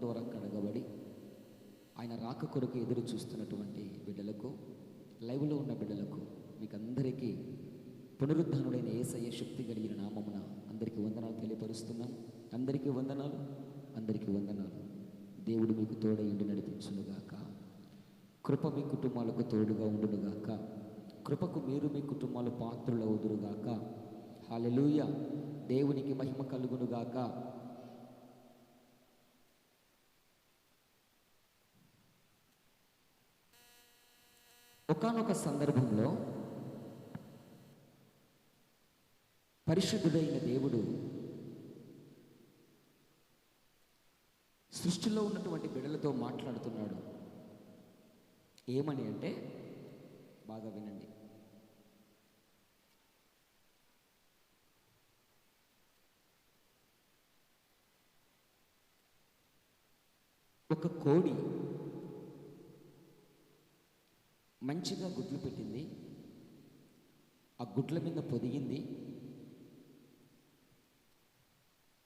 ద్వారా కడగబడి ఆయన రాక కొరకు ఎదురు చూస్తున్నటువంటి బిడ్డలకు, లైవ్లో ఉన్న బిడ్డలకు, మీకు అందరికీ పునరుద్ధానుడైన యేసయ్య శక్తి కలిగిన నామమున అందరికీ వందనాలు తెలియపరుస్తున్నాను. అందరికీ వందనాలు, అందరికీ వందనాలు. దేవుడు మీకు తోడై ఉండి నడిపించునుగాక. కృప మీ కుటుంబాలకు తోడుగా ఉండునుగాక. కృపకు మీరు మీ కుటుంబాలు పాత్రులవుదురుగాక. హల్లెలూయా. దేవునికి మహిమ కలుగునుగాక. ఒకానొక సందర్భంలో పరిశుద్ధుడైన దేవుడు సృష్టిలో ఉన్నటువంటి బిడ్డలతో మాట్లాడుతున్నాడు. ఏమని అంటే, బాగా వినండి. ఒక కోడి మంచిగా గుడ్లు పెట్టింది. ఆ గుడ్ల మీద పొదిగింది.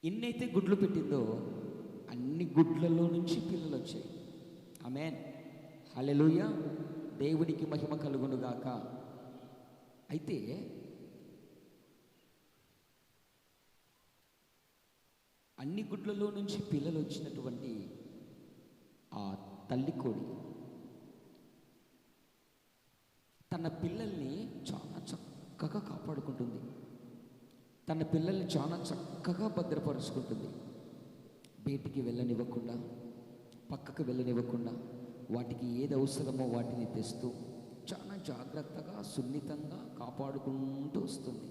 ఎన్నైతే గుడ్లు పెట్టిందో అన్ని గుడ్లలో నుంచి పిల్లలు వచ్చాయి. ఆమేన్, హల్లెలూయా. దేవునికి మహిమ కలుగునుగాక. అయితే అన్ని గుడ్లలో నుంచి పిల్లలు వచ్చినటువంటి ఆ తల్లి కోడి తన పిల్లల్ని చాలా చక్కగా కాపాడుకుంటుంది. తన పిల్లల్ని చాలా చక్కగా భద్రపరుచుకుంటుంది. బయటికి వెళ్ళనివ్వకుండా, పక్కకు వెళ్ళనివ్వకుండా, వాటికి ఏది అవసరమో వాటిని తెస్తూ చాలా జాగ్రత్తగా, సున్నితంగా కాపాడుకుంటూ వస్తుంది.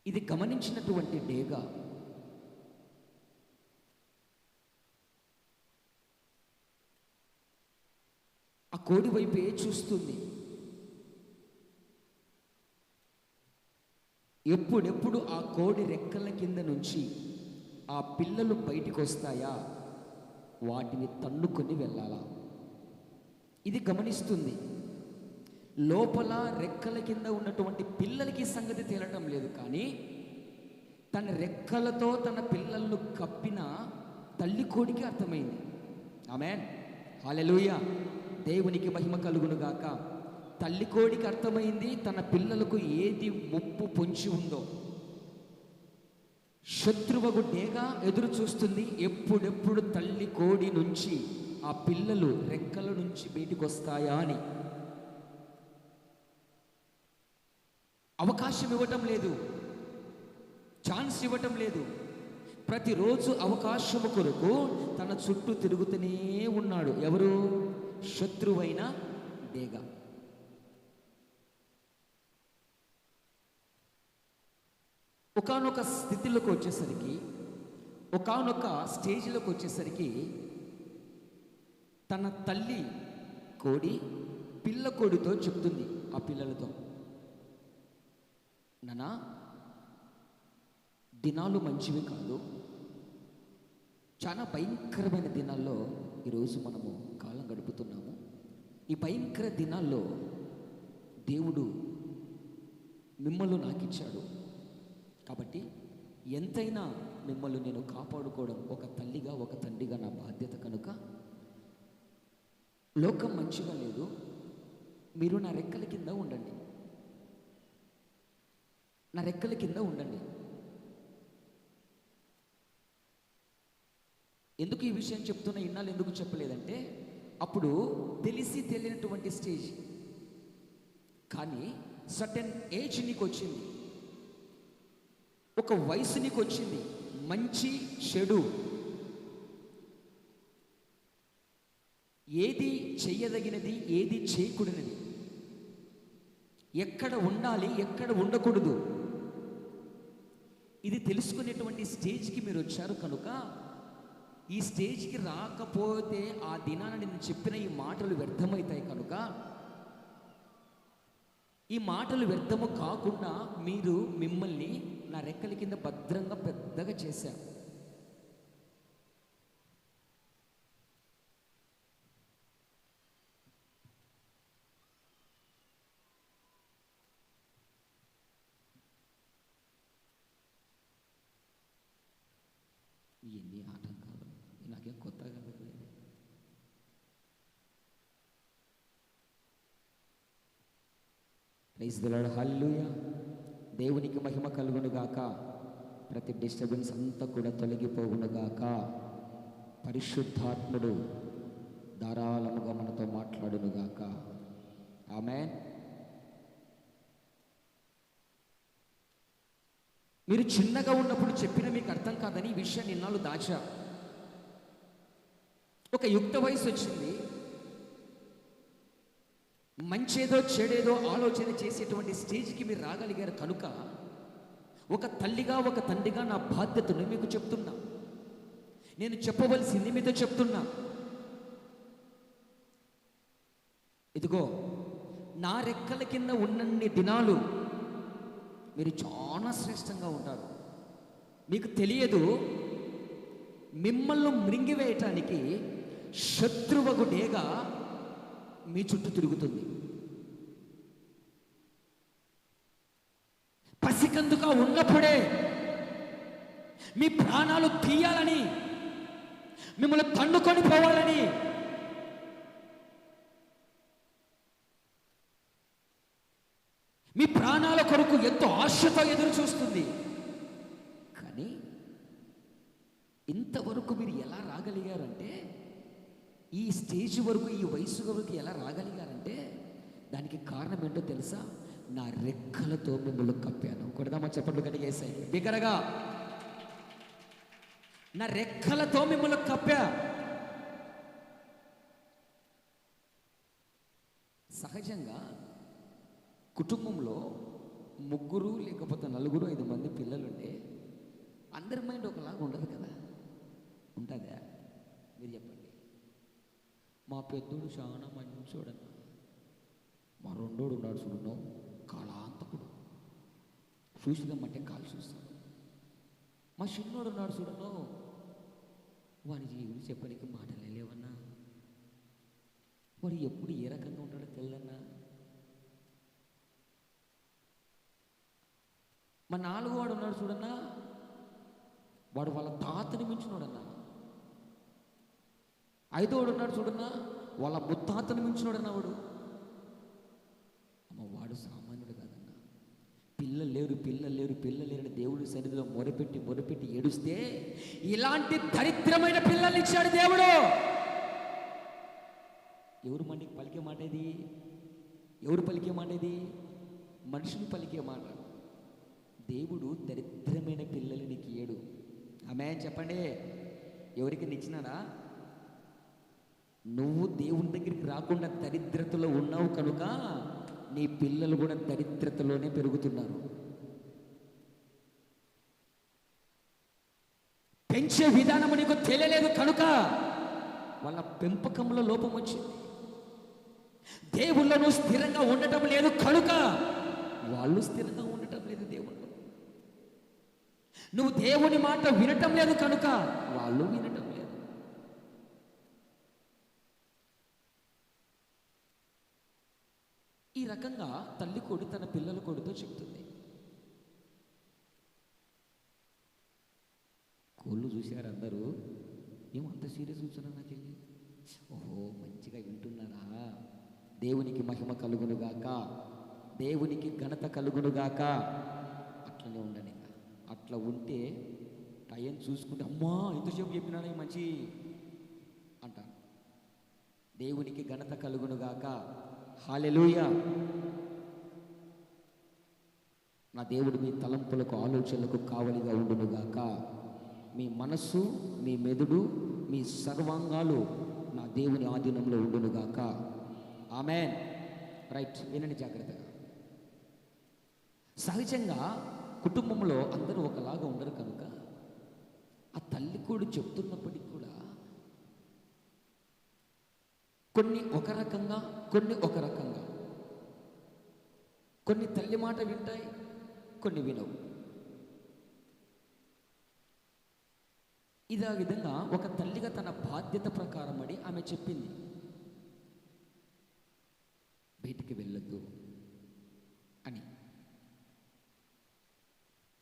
ఇది గమనించినటువంటి డేగ ఆ కోడి వైపే చూస్తుంది. ఎప్పుడెప్పుడు ఆ కోడి రెక్కల కింద నుంచి ఆ పిల్లలు బయటికి వస్తాయా, వాటిని తన్నుకొని వెళ్ళాలా, ఇది గమనిస్తుంది. లోపల రెక్కల కింద ఉన్నటువంటి పిల్లలకి సంగతి తేలటం లేదు, కానీ తన రెక్కలతో తన పిల్లలను కప్పిన తల్లి కోడికి అర్థమైంది. ఆమేన్, హల్లెలూయా. దేవునికి మహిమ కలుగునుగాక. తల్లి కోడికి అర్థమైంది తన పిల్లలకు ఏది ముప్పు పొంచి ఉందో. శత్రువగు డేగ ఎదురు చూస్తుంది, ఎప్పుడెప్పుడు తల్లి కోడి నుంచి ఆ పిల్లలు రెక్కల నుంచి బయటికి వస్తాయా అని. అవకాశం ఇవ్వటం లేదు, ఛాన్స్ ఇవ్వటం లేదు. ప్రతిరోజు అవకాశము కొరకు తన చుట్టూ తిరుగుతూనే ఉన్నాడు. ఎవరు? శత్రువైన డేగ. ఒకానొక స్థితిలోకి వచ్చేసరికి, ఒకానొక స్టేజ్లోకి వచ్చేసరికి తన తల్లి కోడి పిల్ల కోడితో చెప్తుంది, ఆ పిల్లలతో, నానా దినాలు మంచివి కాదు, చాలా భయంకరమైన దినాల్లో ఈరోజు మనము కాలం గడుపుతున్నాము. ఈ భయంకర దినాల్లో దేవుడు మిమ్మల్ని నాకిచ్చాడు. కాబట్టి ఎంతైనా మిమ్మల్ని నేను కాపాడుకోవడం ఒక తల్లిగా, ఒక తండ్రిగా నా బాధ్యత. కనుక లోకం మంచిగా లేదు, మీరు నా రెక్కల కింద ఉండండి, నా రెక్కల కింద ఉండండి. ఎందుకు ఈ విషయం చెప్తున్నా, ఇన్నాళ్ళు ఎందుకు చెప్పలేదంటే, అప్పుడు తెలిసి తెలియనటువంటి స్టేజ్, కానీ సర్టెన్ ఏజ్ నీకు వచ్చింది, ఒక వయసు నీకు వచ్చింది. మంచి చెడు ఏది చెయ్యదగినది, ఏది చేయకూడనిది, ఎక్కడ ఉండాలి, ఎక్కడ ఉండకూడదు, ఇది తెలుసుకునేటువంటి స్టేజ్కి మీరు వచ్చారు. కనుక ఈ స్టేజ్కి రాకపోతే ఆ దినాన నేను చెప్పిన ఈ మాటలు వ్యర్థమవుతాయి. కనుక ఈ మాటలు వ్యర్థము కాకుండా మీరు మిమ్మల్ని నా రెక్కల కింద భద్రంగా పెద్దగా చేశారు. ఎన్ని ఆటంకాలు. ప్రైజ్ ది లార్డ్, హల్లెలూయా. దేవునికి మహిమ కలుగును గాక. ప్రతి డిస్టర్బెన్స్ అంతా కూడా తొలగిపోవును గాక. పరిశుద్ధాత్ముడు ధారాళముగా మనతో మాట్లాడును గాక. ఆమేన్. మీరు చిన్నగా ఉన్నప్పుడు చెప్పిన మీకు అర్థం కాదని ఈ విషయాన్ని ఇన్నాళ్ళు దాచా. ఒక యుక్త వయసు వచ్చింది, మంచేదో చెడేదో ఆలోచన చేసేటువంటి స్టేజ్కి మీరు రాగలిగారు కనుక ఒక తల్లిగా ఒక తండ్రిగా నా బాధ్యతను మీకు చెప్తున్నా. నేను చెప్పవలసింది మీతో చెప్తున్నా. ఇదిగో, నా రెక్కల కింద ఉన్నన్ని దినాలు మీరు చాలా శ్రేష్టంగా ఉంటారు. మీకు తెలియదు, మిమ్మల్ని మృంగివేయటానికి శత్రువగు డేగ మీ చుట్టూ తిరుగుతుంది. పసికందుగా ఉన్నప్పుడే మీ ప్రాణాలు తీయాలని, మిమ్మల్ని తన్నుకొని పోవాలని మీ ప్రాణాల కొరకు ఎంతో ఆశతో ఎదురు చూస్తుంది. కానీ ఇంతవరకు మీరు ఎలా రాగలిగారంటే, ఈ స్టేజ్ వరకు, ఈ వయసు వరకు ఎలా రాగలిగారంటే దానికి కారణం ఏంటో తెలుసా? నా రెక్కలతో మిమ్మల్ని కప్పాను. కొడదామా చెప్పట్లు కడిగేసాయి బిగరగా. నా రెక్కలతో మిమ్మల్ని కప్పా. సహజంగా కుటుంబంలో 3 లేకపోతే 4, 5 మంది పిల్లలుంటే అందరి మైండ్ ఒకలాగా ఉండదు కదా? ఉంటుందా? మీరు చెప్పండి. మా పెద్దోడు చాలా మంచోడన్న, మా రెండోడు ఉన్నాడు చూడను కాళాంతకుడు, చూసిదమ్మంటే కాలు చూస్తాడు. మా చిన్నోడు ఉన్నాడు చూడను, వాడి జీవుడు చెప్పడానికి మాటలే లేవన్నా, వాడు ఎప్పుడు ఏ రకంగా ఉంటాడో తెలియదన్నా. మా 4వ వాడు ఉన్నాడు చూడన్నా, వాడు వాళ్ళ తాతని మించినోడన్నా. 5వ వాడు ఉన్నాడు చూడన్నా, వాళ్ళ ముత్తాతని మించినోడన్నా. వాడు సామాన్యుడు కాదన్నా. పిల్లలు లేరు దేవుడి సన్నిధిలో మొరపెట్టి ఏడుస్తే ఇలాంటి దరిద్రమైన పిల్లల్ని ఇచ్చాడు దేవుడు. ఎవరు మనకి పలికే మాట ఇది? ఎవరు పలికే మాట ఇది? మనుషులు పలికే మాట. దేవుడు దరిద్రమైన పిల్లలు నీకు ఇయ్యడు. ఆమేన్ చెప్పండి. ఎవరికి ఇచ్చినాడా? నువ్వు దేవుని దగ్గరికి రాకుండా దరిద్రతలో ఉన్నావు కనుక నీ పిల్లలు కూడా దరిద్రతలోనే పెరుగుతున్నారు. పెంచే విధానం నీకు తెలియలేదు కనుక వాళ్ళ పెంపకంలో లోపం వచ్చింది. దేవుళ్ళను స్థిరంగా ఉండటం లేదు కనుక వాళ్ళు స్థిరంగా ఉండటం లేదు. దేవుళ్ళు నువ్వు దేవుని మాట వినటం లేదు కనుక వాళ్ళు వినటం లేదు. ఈ రకంగా తల్లి కొడు తన పిల్లల కొడుతో చెప్తుంది. కోళ్ళు చూశారు అందరూ, ఏమంత సీరియస్ కూర్చున్నా నాకు వెళ్ళి, ఓహో మంచిగా వింటున్నారా? దేవునికి మహిమ కలుగునుగాక, దేవునికి ఘనత కలుగునుగాక. అట్లనే ఉండండి. ఇంకా అట్లా ఉంటే టైం చూసుకుంటే అమ్మా ఎంతసేపు చెప్పినాడే మంచి అంటారు. దేవునికి ఘనత కలుగునుగాక. హల్లెలూయా. నా దేవుడు మీ తలంపులకు ఆలోచనలకు కావలిగా ఉండునుగాక. మీ మనస్సు, మీ మెదడు, మీ సర్వాంగాలు నా దేవుని ఆధీనంలో ఉండునుగాక. ఆమేన్. రైట్, వినండి జాగ్రత్తగా. సహజంగా కుటుంబంలో అందరూ ఒకలాగా ఉండరు కనుక ఆ తల్లి కూడా చెప్తున్నప్పటికీ కూడా కొన్ని ఒక రకంగా, కొన్ని ఒక రకంగా. కొన్ని తల్లి మాట వింటాయి, కొన్ని వినవు. ఇదే విధంగా ఒక తల్లిగా తన బాధ్యత ప్రకారం అని ఆమె చెప్పింది, బయటికి వెళ్ళొద్దు అని.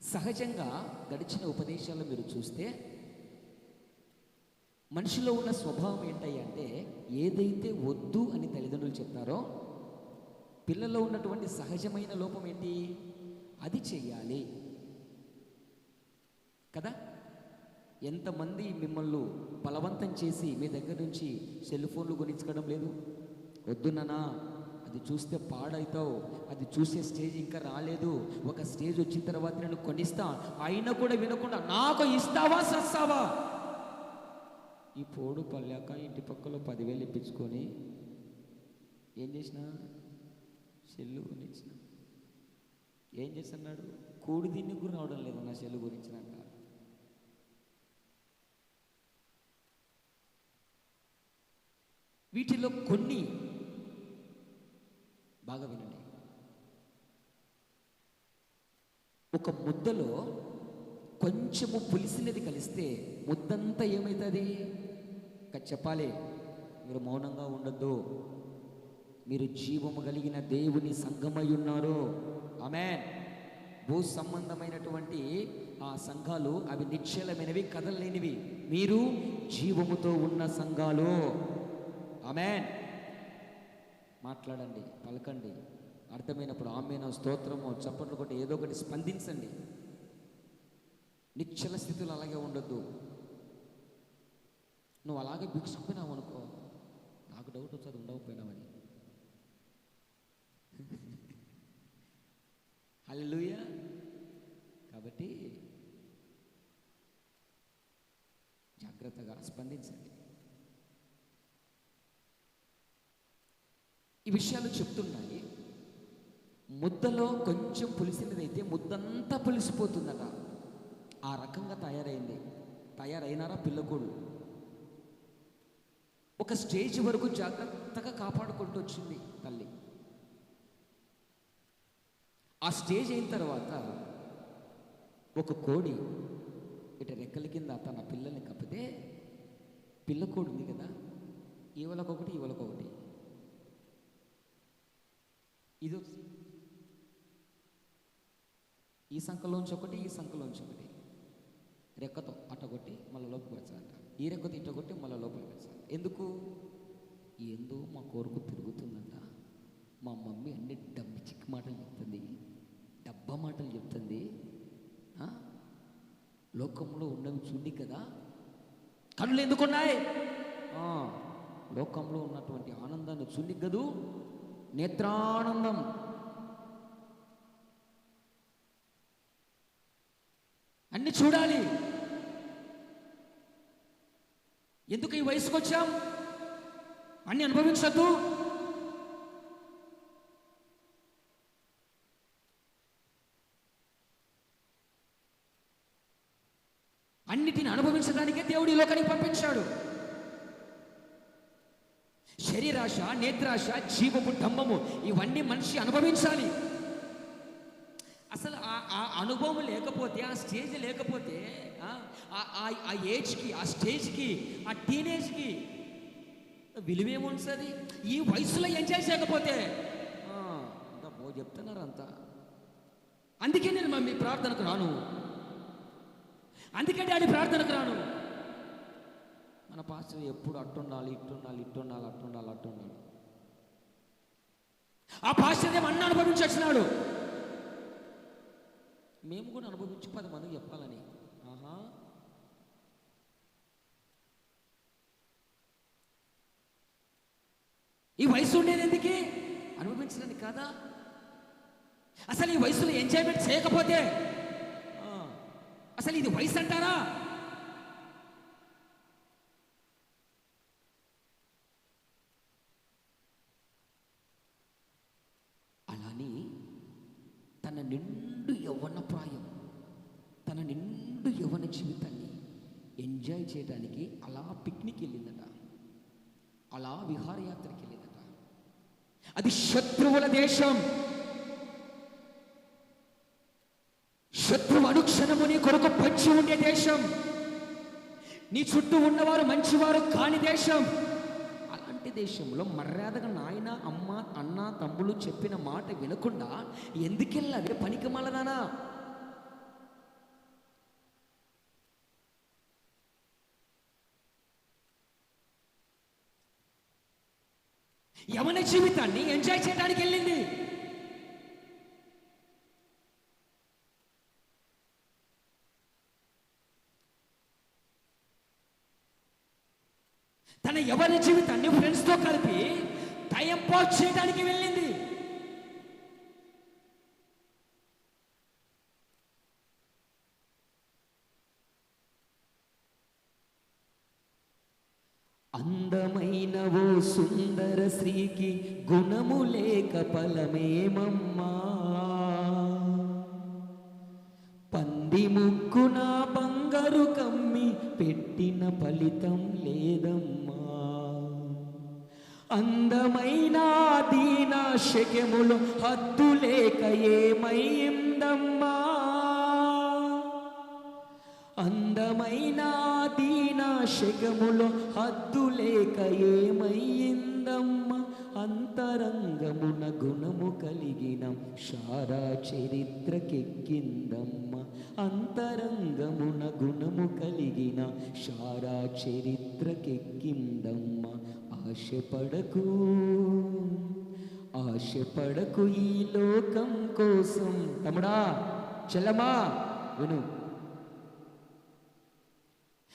సహజంగా గడిచిన ఉపదేశాలు మీరు చూస్తే మనిషిలో ఉన్న స్వభావం ఏంటంటే ఏదైతే వద్దు అని తల్లిదండ్రులు చెప్తారో పిల్లల్లో ఉన్నటువంటి సహజమైన లోపం ఏంటి? అది చెయ్యాలి కదా. ఎంతమంది మిమ్మల్ని బలవంతం చేసి మీ దగ్గర నుంచి సెల్ ఫోన్లు కొనించుకోవడం లేదు? వద్దునన్నా, అది చూస్తే పాడవుతావు, అది చూసే స్టేజ్ ఇంకా రాలేదు, ఒక స్టేజ్ వచ్చిన తర్వాత నేను కొనిస్తా, అయినా కూడా వినకుండా నాకు ఇస్తావా సస్తావా? ఈ పోడు పల్లాక ఇంటి పక్కలో 10,000 ఇప్పించుకొని ఏం చేసిన? సెల్లు కొనిచ్చిన. ఏం చేస్తున్నాడు? కూడి దీన్ని కూడా రావడం లేదు నా సెల్లు గురించినాక. వీటిలో కొన్ని బాగా వినండి. ఒక ముద్దలో కొంచెము పులిసినది కలిస్తే ముద్దంతా ఏమవుతుంది? చెప్పాలి, మీరు మౌనంగా ఉండొద్దు. మీరు జీవము కలిగిన దేవుని సంఘమై ఉన్నారు. ఆమేన్. భూ సంబంధమైనటువంటి ఆ సంఘాలు అవి నిశ్చలమైనవి, కదలలేనివి. మీరు జీవముతో ఉన్న సంఘాలు. ఆమేన్. మాట్లాడండి, పలకండి. అర్థమైనప్పుడు ఆమేను, స్తోత్రము, చప్పట్లు కొట్టి ఏదో ఒకటి స్పందించండి. నిశ్చల స్థితిలో అలాగే ఉండొద్దు. నువ్వు అలాగే బిగుసుకుపోయినావు అనుకో, నాకు డౌట్ వచ్చేది ఉండకపోయినావని. హల్లెలూయా. కాబట్టి జాగ్రత్తగా స్పందించండి. ఈ విషయాలు చెప్తున్నాయి. ముద్దలో కొంచెం పులిసినదైతే ముద్దంతా పులిసిపోతుందట. ఆ రకంగా తయారైనారా పిల్లకోడు? ఒక స్టేజ్ వరకు జాగ్రత్తగా కాపాడుకుంటూ వచ్చింది తల్లి. ఆ స్టేజ్ అయిన తర్వాత ఒక కోడి ఇటు రెక్కల కింద తన పిల్లల్ని కప్పితే, పిల్లకోడి ఉంది కదా, ఈవలకొకటి ఈవలకొకటి, ఇది ఈ సంఖలోంచి ఒకటి, ఈ సంఖలోంచి ఒకటి, రెక్కతో అట్టగొట్టి మళ్ళీ లోపలికి వచ్చాలంట. ఈ రెక్కతో ఇట్టగొట్టి మళ్ళీ లోపలికి వచ్చాలి. ఎందుకు? ఏందో మా కొరకు తిరుగుతుందంట. మా మమ్మీ అన్ని డబ్బు చిక్కు మాటలు చెప్తుంది, డబ్బా మాటలు చెప్తుంది. లోకంలో ఉన్నవి చూడి కదా, కళ్ళు ఎందుకున్నాయి? లోకంలో ఉన్నటువంటి ఆనందాన్ని చూడి కదూ, నేత్రానందం. అన్ని చూడాలి. ఎందుకు ఈ వయసుకు వచ్చాం? అన్ని అనుభవించద్దు. అన్నిటిని అనుభవించడానికే దేవుడు ఈ లోకానికి పంపించాడు. శరీరాశ, నేత్రాశ, జీవపు డంబము ఇవన్నీ మనిషి అనుభవించాలి. అసలు ఆ అనుభవం లేకపోతే, ఆ స్టేజ్ లేకపోతే, ఆ ఏజ్కి, ఆ స్టేజ్కి, ఆ టీనేజ్కి విలువేముంటుంది? ఈ వయసులో ఎంజాయ్ చేయకపోతే అంతా చెప్తున్నారు అంతా. అందుకే నేను మమ్మీ ప్రార్థనకు రాను, అందుకే డాడీ ప్రార్థనకు రాను. మన పాస్టర్ ఎప్పుడు అట్టుండాలి, ఇట్టుండాలి, ఇట్టుండాలి, అట్టుండాలి, అట్టుండాలి. ఆ పాస్టర్ ఏమన్నా అనుభవించి వచ్చినాడు, మేము కూడా అనుభవించి 10 మందికి చెప్పాలని. ఈ వయసు ఉండేది ఎందుకే? అనుభవించడానికి కాదా? అసలు ఈ వయసులో ఎంజాయ్మెంట్ చేయకపోతే అసలు ఇది వయసు అంటారా? అలాని తన నిండు యవ్వన ప్రాయం, తన నిండు యవ్వన జీవితాన్ని ఎంజాయ్ చేయడానికి అలా పిక్నిక్ వెళ్ళిందట, అలా విహారయాత్రకి వెళ్ళిందట. అది శత్రువుల దేశం. శత్రువు అనుక్షణము నీ కొరకు పంచి ఉండే దేశం. నీ చుట్టూ ఉన్నవారు మంచివారు కాని దేశం. అలాంటి దేశంలో మర్యాదగా నాయన, అమ్మ, అన్న, తమ్ముళ్ళు చెప్పిన మాట వినకుండా ఎందుకెళ్ళావే పనికి మాలదానా? యవన జీవితాన్ని ఎంజాయ్ చేయడానికి వెళ్ళింది. తన యవన జీవితాన్ని ఫ్రెండ్స్తో కలిపి టైం పాస్ చేయడానికి వెళ్ళింది. అందమైన ఓ సుందర స్త్రీకి గుణము లేక ఫలమేమమ్మా, పంది ముక్కున బంగారు కమ్మి పెట్టిన ఫలితం లేదమ్మా. అందమైన దీన శక్యములు హద్దు లేక ఏమైందమ్మా, అందమైన దీన శకములో హద్దు లేక ఏమయ్యిందమ్మ. అంతరంగమున గుణము కలిగిన శారా చరిత్రకెక్కిందమ్మ, అంతరంగమున గుణము కలిగిన శారా చరిత్రకెక్కిందమ్మ. ఆశపడకు ఆశపడకు ఈ లోకం కోసం. తమ్ముడా చెల్లమా విను,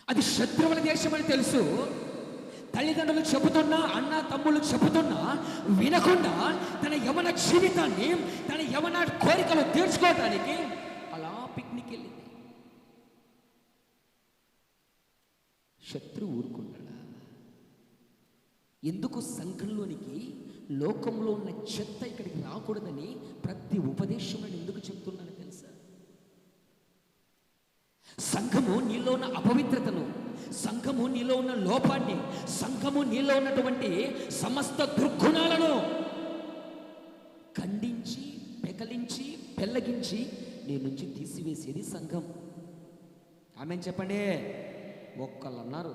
అది శత్రువుల దేశం అని తెలుసు. తల్లిదండ్రులు చెబుతున్నా, అన్న తమ్ముళ్ళు చెబుతున్నా వినకుండా తన యవన జీవితాన్ని, తన యవన కోరికలు తీర్చుకోవటానికి అలా పిక్నిక్ వెళ్ళింది. శత్రువు ఊరుకున్నాడా? ఎందుకు సంఘంలోనికి లోకంలో ఉన్న చెత్త ఇక్కడికి రాకూడదని ప్రతి ఉపదేశం ఎందుకు చెప్తున్నాను తెలుసా? సంఘము నీలో ఉన్న అపవిత్రతను, సంఘము నీలో ఉన్న లోపాన్ని, సంఘము నీలో ఉన్నటువంటి సమస్త దుర్గుణాలను ఖండించి, పెకలించి, పెళ్ళగించి నీ నుంచి తీసివేసేది సంఘం. ఆమెను చెప్పండి. ఒక్కళ్ళు అన్నారు.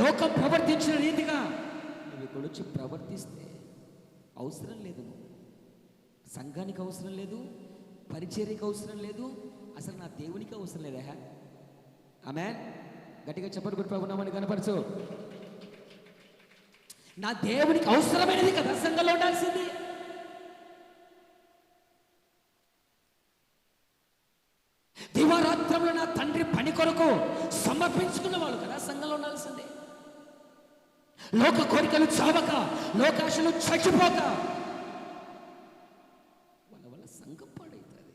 లోకం ప్రవర్తించిన రీతిగా నువ్వు ఇక్కడ వచ్చి ప్రవర్తిస్తే అవసరం లేదు. సంఘానికి అవసరం లేదు, పరిచర్యకి అవసరం లేదు, అసలు నా దేవునికి అవసరం లేదా? ఆమేన్. గట్టిగా చెప్పండి. కూడా ప్రభునామాన్ని కనపరచు. నా దేవునికి అవసరమైనది కదా సంఘంలో ఉండాల్సింది. దివారాత్రంలో నా తండ్రి పని కొరకు సమర్పించుకున్న వాళ్ళు కదా సంఘంలో ఉండాల్సింది. లోక కోరికలు చావక, లోకాశలు చచ్చిపోక వాళ్ళ వల్ల సంఘం పాడవుతుంది,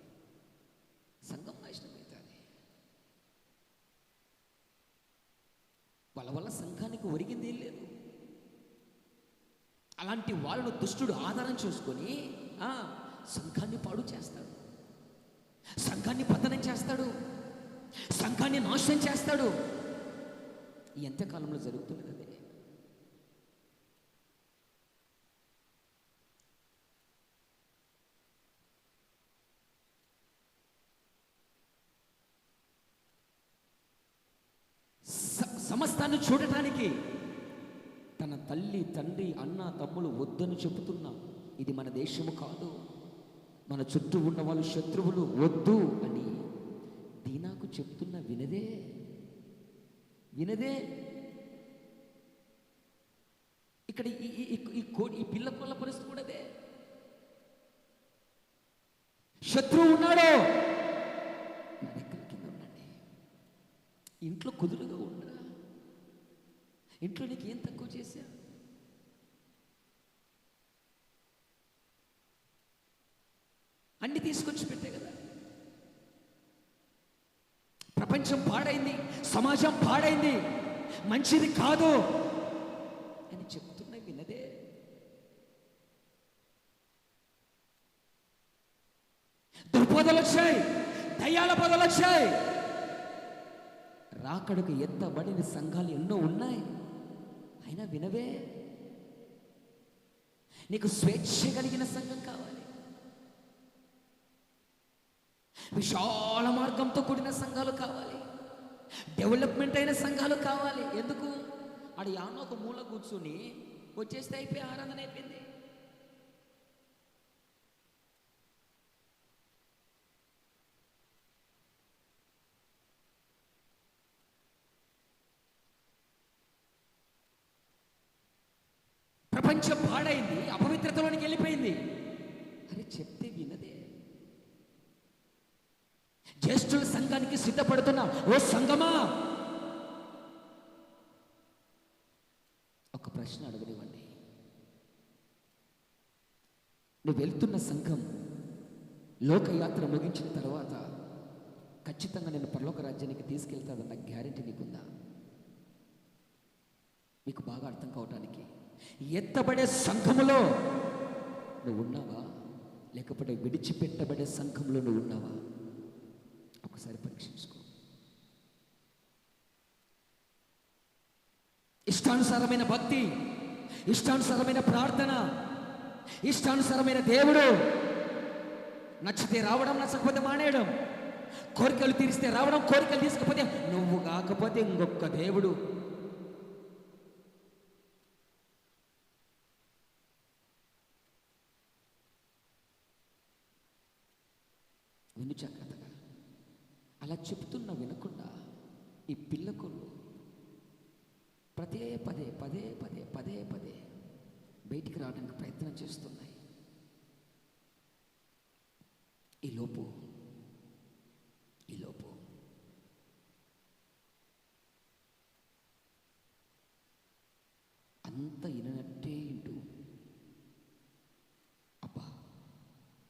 సంఘం నాశనం అవుతుంది. వాళ్ళ వల్ల సంఘానికి ఒరిగింది ఏం లేదు. అలాంటి వాళ్ళను దుష్టుడు ఆధారం చేసుకొని సంఘాన్ని పాడు చేస్తాడు, సంఘాన్ని పతనం చేస్తాడు, సంఘాన్ని నాశనం చేస్తాడు. ఈ ఎంతకాలంలో జరుగుతున్నది అదే. సమస్తాన్ని చూడటానికి తన తల్లి, తండ్రి, అన్న, తమ్ములు వద్దని చెబుతున్నా ఇది మన దేశము కాదు, మన చుట్టూ ఉన్న వాళ్ళు శత్రువులు, వద్దు అని దీనాకు చెప్తున్నా వినదే. ఇక్కడ ఈ పిల్ల కొల్ల పరిస్థితి కూడా అదే. శత్రువు ఉన్నాడు, నా దగ్గర కింద ఉండండి. ఇంట్లో కుదురుగా ఉండరా? ఇంట్లో నీకు ఏం తక్కువ చేశా? అన్ని తీసుకొచ్చి పెట్టే కదా. ప్రపంచం పాడైంది, సమాజం పాడైంది, మంచిది కాదు అని చెప్తున్నా వినదే. దుర్బోధలు వచ్చాయి, దయ్యాల బోధలు వచ్చాయి. రాకడకు ఎత్తబడిన సంఘాలు ఎన్నో ఉన్నాయి, అయినా వినవే. నీకు స్వేచ్ఛ కలిగిన సంఘం కావాలి, విశాల మార్గంతో కూడిన సంఘాలు కావాలి, డెవలప్మెంట్ అయిన సంఘాలు కావాలి. ఎందుకు? ఆడ యానో ఒక మూల కూర్చుని వచ్చేస్తే అయిపోయి ఆరాధన అయిపోయింది. ప్రపంచం పాడైంది, అపవిత్రతలోనికి వెళ్ళిపోయింది. అరే చెప్తే వినదే. జ్యేష్ఠుల సంఘానికి సిద్ధపడుతున్నా ఓ సంఘమా, ఒక ప్రశ్న అడగనివ్వండి. నువ్వు వెళ్తున్న సంఘం లోకయాత్ర ముగించిన తర్వాత ఖచ్చితంగా నేను పరలోక రాజ్యానికి తీసుకెళ్తాదన్న గ్యారెంటీ నీకుందా? మీకు బాగా అర్థం కావటానికి, ఎత్తబడే సంఘములో నువ్వు ఉన్నావా, లేకపోతే విడిచిపెట్టబడే సంఘంలో నువ్వు ఉన్నావా? ఒకసారి పరీక్షించుకో. ఇష్టానుసారమైన భక్తి, ఇష్టానుసారమైన ప్రార్థన, ఇష్టానుసారమైన దేవుడు, నచ్చితే రావడం, నచ్చకపోతే మానేయడం, కోరికలు తీరిస్తే రావడం, కోరికలు తీసుకపోతే నువ్వు కాకపోతే ఇంకొక దేవుడు. విను జాగ్రత్తగా. అలా చెప్తున్నా వినకుండా ఈ పిల్లకులు పదే పదే పదే పదే పదే పదే బయటికి రావడానికి ప్రయత్నం చేస్తున్నాయి. ఈలోపు అంత వినట్టే ఇంటూ, అబ్బా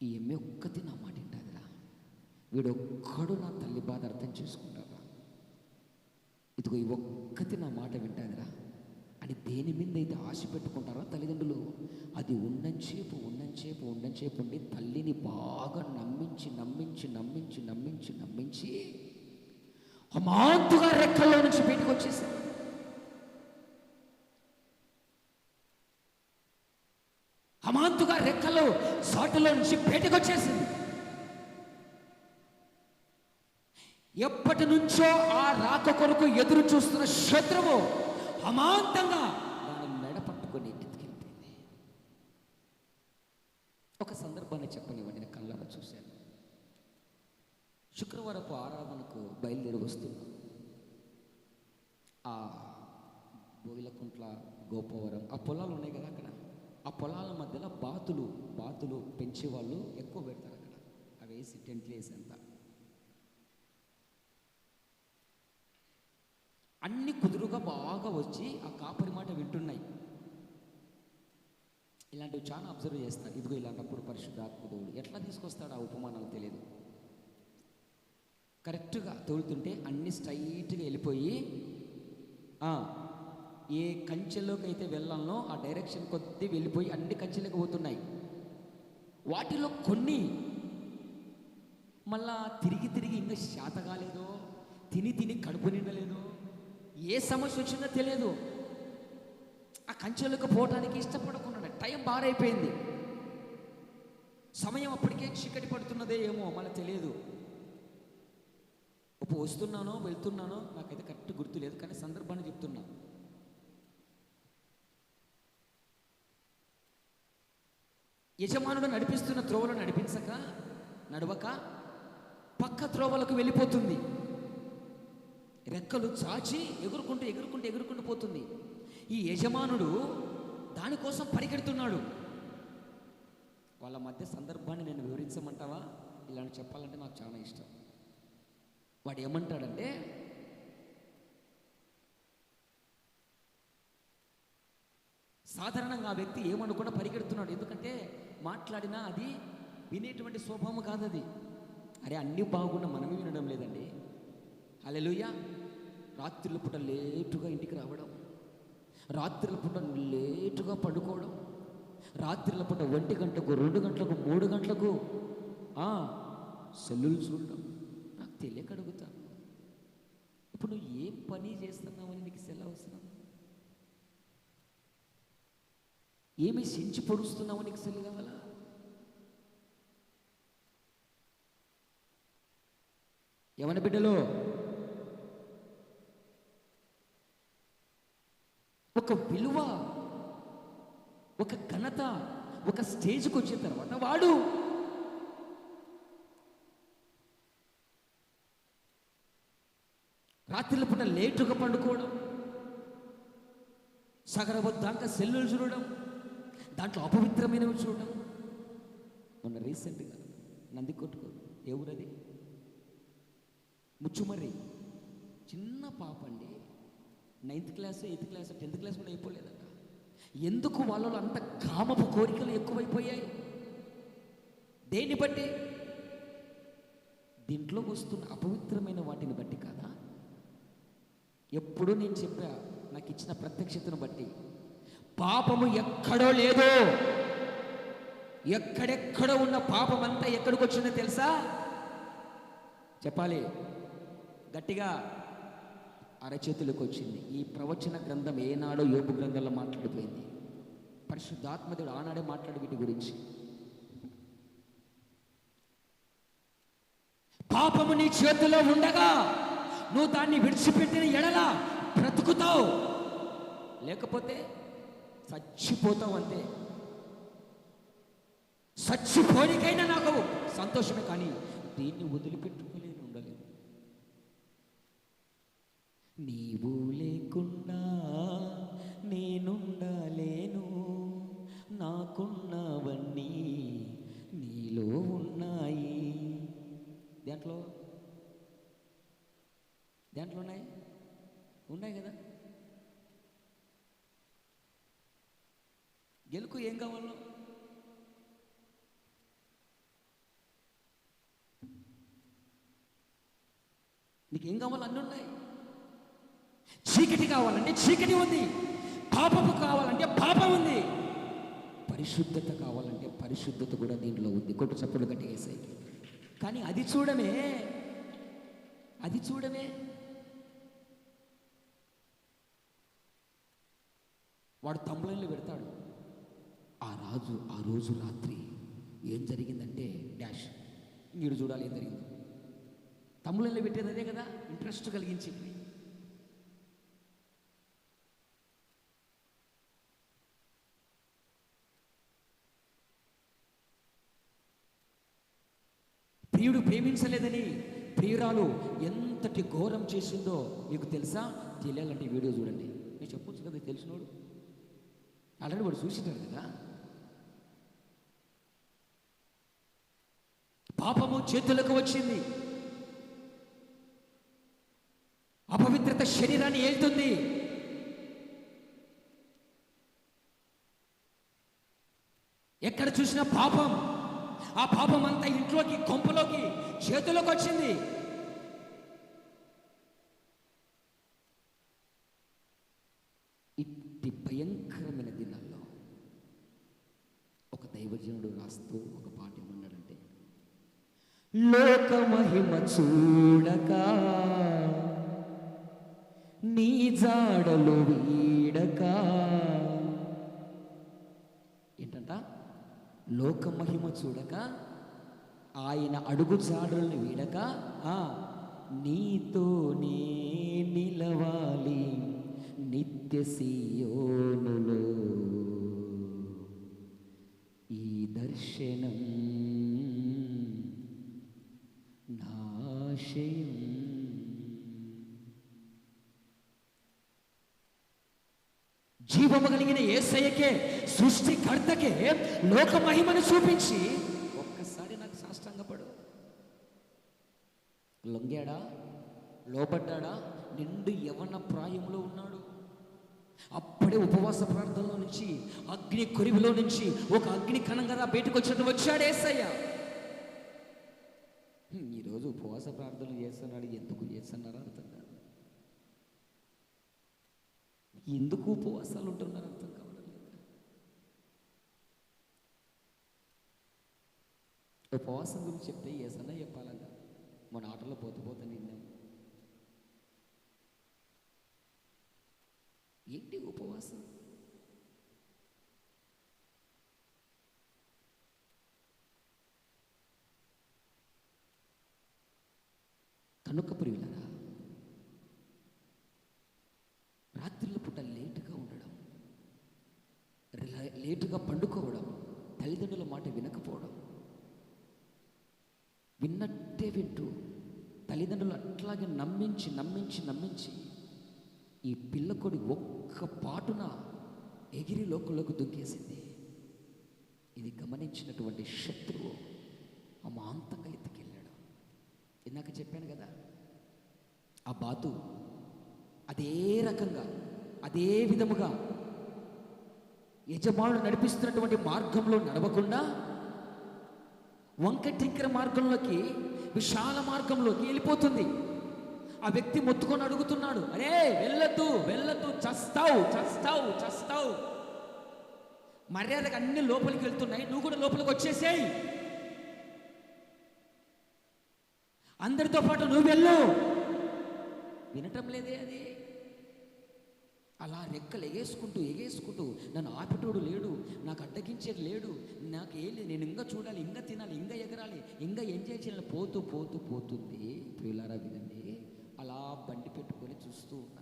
ఈ ఎమ్మె ఒక్కటి నా మాట వింటాదిరా, వీడొక్కడు నా తల్లి బాధ అర్థం చేసుకుంటారా, ఇదిగో ఈ ఒక్కటి నా మాట వింటాదిరా అని దేని మీద అయితే ఆశ పెట్టుకుంటారో తల్లిదండ్రులు, అది ఉన్నంచేపు ఉండి తల్లిని బాగా నమ్మించి అమాంతుగా రెక్కల్లో నుంచి బయటకు వచ్చేసారు. అమాంతుగా రెక్కలు సాటులో నుంచి బయటకు వచ్చేసింది. ఎప్పటి నుంచో ఆ రాక కొరకు ఎదురు చూస్తున్న శత్రువు అమాంతంగా దాని మెడ పట్టుకొని ఎత్తుకెళ్ళిపోయింది. ఒక సందర్భాన్ని చెప్పనివ్వండి, నేను కళ్ళారా చూశాను. శుక్రవారపు ఆరాధనకు బయలుదేరి వస్తున్నాం. ఆ బోయిలకుంట్ల, గోపవరం, ఆ పొలాలు ఉన్నాయి కదా, అక్కడ ఆ పొలాల మధ్యలో బాతులు పెంచేవాళ్ళు ఎక్కువ పెడతారు అక్కడ. అవి వేసి టెంట్లు వేసి అంతా అన్ని కుదురుగా బాగా వచ్చి ఆ కాపరి మాట వింటున్నాయి. ఇలాంటివి చాలా అబ్జర్వ్ చేస్తారు. ఇదిగో ఇలాంటప్పుడు పరిశుద్ధాత్మ దేవుడు ఎట్లా తీసుకొస్తాడు ఆ ఉపమానాలు తెలియదు. కరెక్ట్గా తోలుతుంటే అన్ని స్ట్రైట్గా వెళ్ళిపోయి ఏ కంచెలోకి అయితే వెళ్ళాలనో ఆ డైరెక్షన్ కొద్ది వెళ్ళిపోయి అన్ని కంచెలకు పోతున్నాయి. వాటిలో కొన్ని మళ్ళా తిరిగి ఇంకా శాత కాలేదో, తిని కడుపు నిండలేదో, ఏ సమస్య వచ్చిందో తెలియదు, ఆ కంచెలకు పోవటానికి ఇష్టపడకుండా టైం బారైపోయింది. సమయం అప్పటికే చీకటి పడుతున్నదే ఏమో మళ్ళీ తెలియదు. వస్తున్నానో వెళ్తున్నానో నాకైతే కరెక్ట్ గుర్తు లేదు, కానీ సందర్భాన్ని చెప్తున్నా. యజమానుడు నడిపిస్తున్న త్రోవలో నడవక పక్క త్రోవలకు వెళ్ళిపోతుంది. రెక్కలు చాచి ఎగురుకుంటూ పోతుంది. ఈ యజమానుడు దానికోసం పరిగెడుతున్నాడు. వాళ్ళ మధ్య సందర్భాన్ని నేను వివరించమంటావా? ఇలాంటి చెప్పాలంటే నాకు చాలా ఇష్టం. వాడు ఏమంటాడంటే, సాధారణంగా ఆ వ్యక్తి ఏమనుకుండా పరిగెడుతున్నాడు. ఎందుకంటే మాట్లాడినా అది వినేటువంటి స్వభావం కాదు అది. అరే అన్నీ బాగున్నా మనమే వినడం లేదండి. హల్లెలూయా. రాత్రుల పూట లేటుగా ఇంటికి రావడం, రాత్రుల పూట లేటుగా పడుకోవడం, రాత్రుల పూట 1 గంటలకు 2 గంటలకు 3 గంటలకు సెల్లులు చూడడం. నాకు తెలియక అడుగుతాను, ఇప్పుడు నువ్వు ఏం పని చేస్తున్నావని నీకు సెల్ అవసరం? ఏమి సించి పొడుస్తున్నావు నీకు సెల్ కావాలా? యవన బిడ్డలో ఒక విలువ, ఒక ఘనత, ఒక స్టేజ్కి వచ్చిన తర్వాత వాడు రాత్రిల పూట లేటుగా పండుకోవడం, సగరవద్దాక సెల్లులు చూడడం, దాంట్లో అపవిత్రమైనవి చూడడం. మొన్న రీసెంట్గా నంది కొట్టుకో ఏ ఊరది, ముచ్చుమర్రి, చిన్న పాప అండి, 9th class 8th class 10th class కూడా అయిపోలేదట. ఎందుకు వాళ్ళలో అంత కామపు కోరికలు ఎక్కువైపోయాయి? దేన్ని బట్టి? దీంట్లో వస్తున్న అపవిత్రమైన వాటిని బట్టి కాదా? ఎప్పుడూ నేను చెప్పా, నాకు ఇచ్చిన ప్రత్యక్షతను బట్టి, పాపము ఎక్కడో లేదో, ఎక్కడెక్కడో ఉన్న పాపం అంతా ఎక్కడికి వచ్చిందో తెలుసా? చెప్పాలి గట్టిగా, అరచేతులకు వచ్చింది. ఈ ప్రవచన గ్రంథం ఏనాడో యోబు గ్రంథంలో మాట్లాడిపోయింది. పరిశుద్ధాత్మదేవుడు ఆనాడే మాట్లాడి వీటి గురించి. పాపము నీ చేతిలో ఉండగా నువ్వు దాన్ని విడిచిపెట్టిన ఎడల బ్రతుకుతావు, లేకపోతే చచ్చిపోతావు అంతే. చచ్చిపోనికైనా నాకు సంతోషమే, కానీ దీన్ని వదిలిపెట్టుకోలేను, ఉండలేను. నీవు లేకుండా నేనుండలేను, నాకున్నవన్నీ నీలో ఉన్నాయి. దేంట్లో ఉన్నాయి కదా. గెలుకు ఏం కావాలో నీకేం కావాలో అన్నీ ఉన్నాయి. చీకటి కావాలంటే చీకటి ఉంది, పాపము కావాలంటే పాపం ఉంది, పరిశుద్ధత కావాలంటే పరిశుద్ధత కూడా దీంట్లో ఉంది. కొట్టు చప్పుడు గట్టి వేసాయి. కానీ అది చూడమే వాడు తమ్ముళ్ళలో పెడతాడు. ఆ రోజు రాత్రి ఏం జరిగిందంటే డాష్, మీరు చూడాలి ఏం జరిగింది. తమ్ముళ్ళలో పెట్టేది అదే కదా, ఇంట్రెస్ట్ కలిగించింది. ప్రియుడు ప్రేమించలేదని ప్రియురాలు ఎంతటి ఘోరం చేసిందో మీకు తెలుసా? తెలియాలంటే వీడియో చూడండి. నేను చెప్పొచ్చు కదా, తెలిసినోడు ఆల్రెడీ వాడు చూసినాడు కదా. పాపము చేతులకు వచ్చింది, అపవిత్రత శరీరాన్ని ఏల్తుంది. ఎక్కడ చూసినా పాపం. ఆ పాపం అంతా ఇంట్లోకి, కొంపలోకి, చేతులకు వచ్చింది. ఇట్టి భయంకరమైన దినాల్లో ఒక దైవజనుడు రాస్తూ ఒక పాట ఏమన్నాడంటే, లోక మహిమ చూడక నీ జాడలు వీడక. ఏంటంట? లోక మహిమ చూడక, ఆయన అడుగు జాడలను వీడక, నీతోనే నిలవాలి నిత్య సీయోనులో. ఈ దర్శనం నాశయం. జీవము కలిగిన యేసయ్యకే, సృష్టికర్తకే లోక మహిమను చూపించి ఒక్కసారి నాకు సాష్టాంగపడు. లొంగాడా, లోపడ్డా, నిండు యవన ప్రాయంలో ఉన్నాడు. అప్పుడే ఉపవాస ప్రార్థనలో నుంచి, అగ్ని కొరివిలో నుంచి ఒక అగ్ని కణంగా బయటకు వచ్చినట్టు వచ్చాడు యేసయ్య. ఈరోజు ఉపవాస ప్రార్థనలు చేస్తున్నాడు. ఎందుకు చేస్తున్నారో అర్థం కాదు. ఎందుకు ఉపవాసాలు ఉంటున్నారు అర్థం కావడం లేదు. ఉపవాసం గురించి చెప్తే ఏసన్నా చెప్పాలంట. మన ఆటలో పోతే నిన్నాం. ఏంటి ఉపవాసం? కనుక ప్రియులరా, రాత్రిళ్ళ పూట లేటుగా ఉండడం, లేటుగా పండుకోవడం, తల్లిదండ్రుల మాట వినకపోవడం, విన్నట్టే వింటూ తల్లిదండ్రులు అట్లాగే నమ్మించి ఈ పిల్లకొడి ఒక్క పాటున ఎగిరి లోకంలోకి దుంకేసింది. ఇది గమనించినటువంటి శత్రువు అమాంతంగా ఎత్తుకెళ్ళాడు. ఇందాక చెప్పాను కదా, ఆ బాతు అదే రకంగా అదే విధముగా యజమానుడు నడిపిస్తున్నటువంటి మార్గంలో నడవకుండా వంక టింకర మార్గంలోకి, విశాల మార్గంలోకి వెళ్ళిపోతుంది. ఆ వ్యక్తి మొత్తుకొని అడుగుతున్నాడు, అరే వెళ్ళొద్దు వెళ్ళొద్దు, చస్తావు చస్తావు చస్తావు. మర్యాదగా అన్ని లోపలికి వెళ్తున్నాయి, నువ్వు కూడా లోపలికి వచ్చేసేయి, అందరితో పాటు నువ్వు వెళ్ళు. వినటం లేదే అది. అలా రెక్కలు ఎగేసుకుంటూ నన్ను ఆపేటోడు లేడు, నాకు అడ్డగించేది లేడు, నాకు ఏం లేదు, నేను ఇంకా చూడాలి, ఇంకా తినాలి, ఇంకా ఎగరాలి, ఇంకా ఎంజాయ్ చేయాలి, పోతుంది. ప్రియులారా వినండి, అలా బండి పెట్టుకొని చూస్తూ ఉన్నా.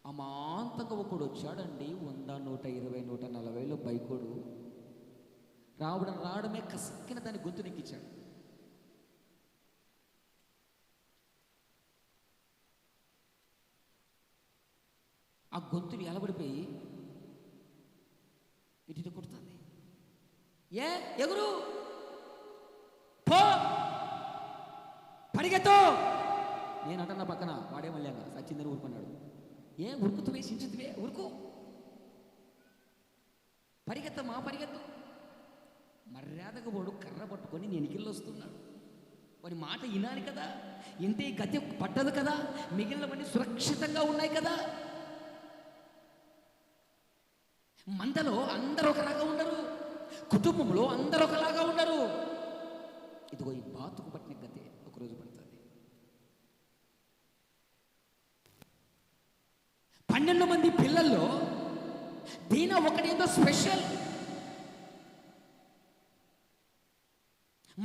అమాంతంగా ఒకడు వచ్చాడండి, 100, 120, 140 బైకోడు రావడమే కసక్కిన దాని గొంతు నెక్కించాడు. ఆ గొంతు ఎలబడిపోయి ఇటు కొడుతుంది. ఎగురు పో పరిగెత్తు. నేను అంటున్నా పక్కన, వాడే మళ్ళీ సచ్చిందని ఊరుకున్నాడు. ఉరుకుతువే సించుతువే, ఉరుకు, పరిగెత్తు. మర్యాదగా వాడు కర్ర పట్టుకొని నేను ఇకిళ్ళు వస్తున్నాడు. వాడి మాట వినాలి కదా, ఇంతే గతి పట్టదు కదా, మిగిలినవన్నీ సురక్షితంగా ఉన్నాయి కదా. మందలో అందరూ ఒకలాగా ఉండరు, కుటుంబంలో అందరూ ఒకలాగా ఉండరు. ఇదిగో ఈ బాతుకు పట్టిన గతే ఒకరోజు పడుతుంది. 12 మంది పిల్లల్లో దీనా ఒకటేదో స్పెషల్.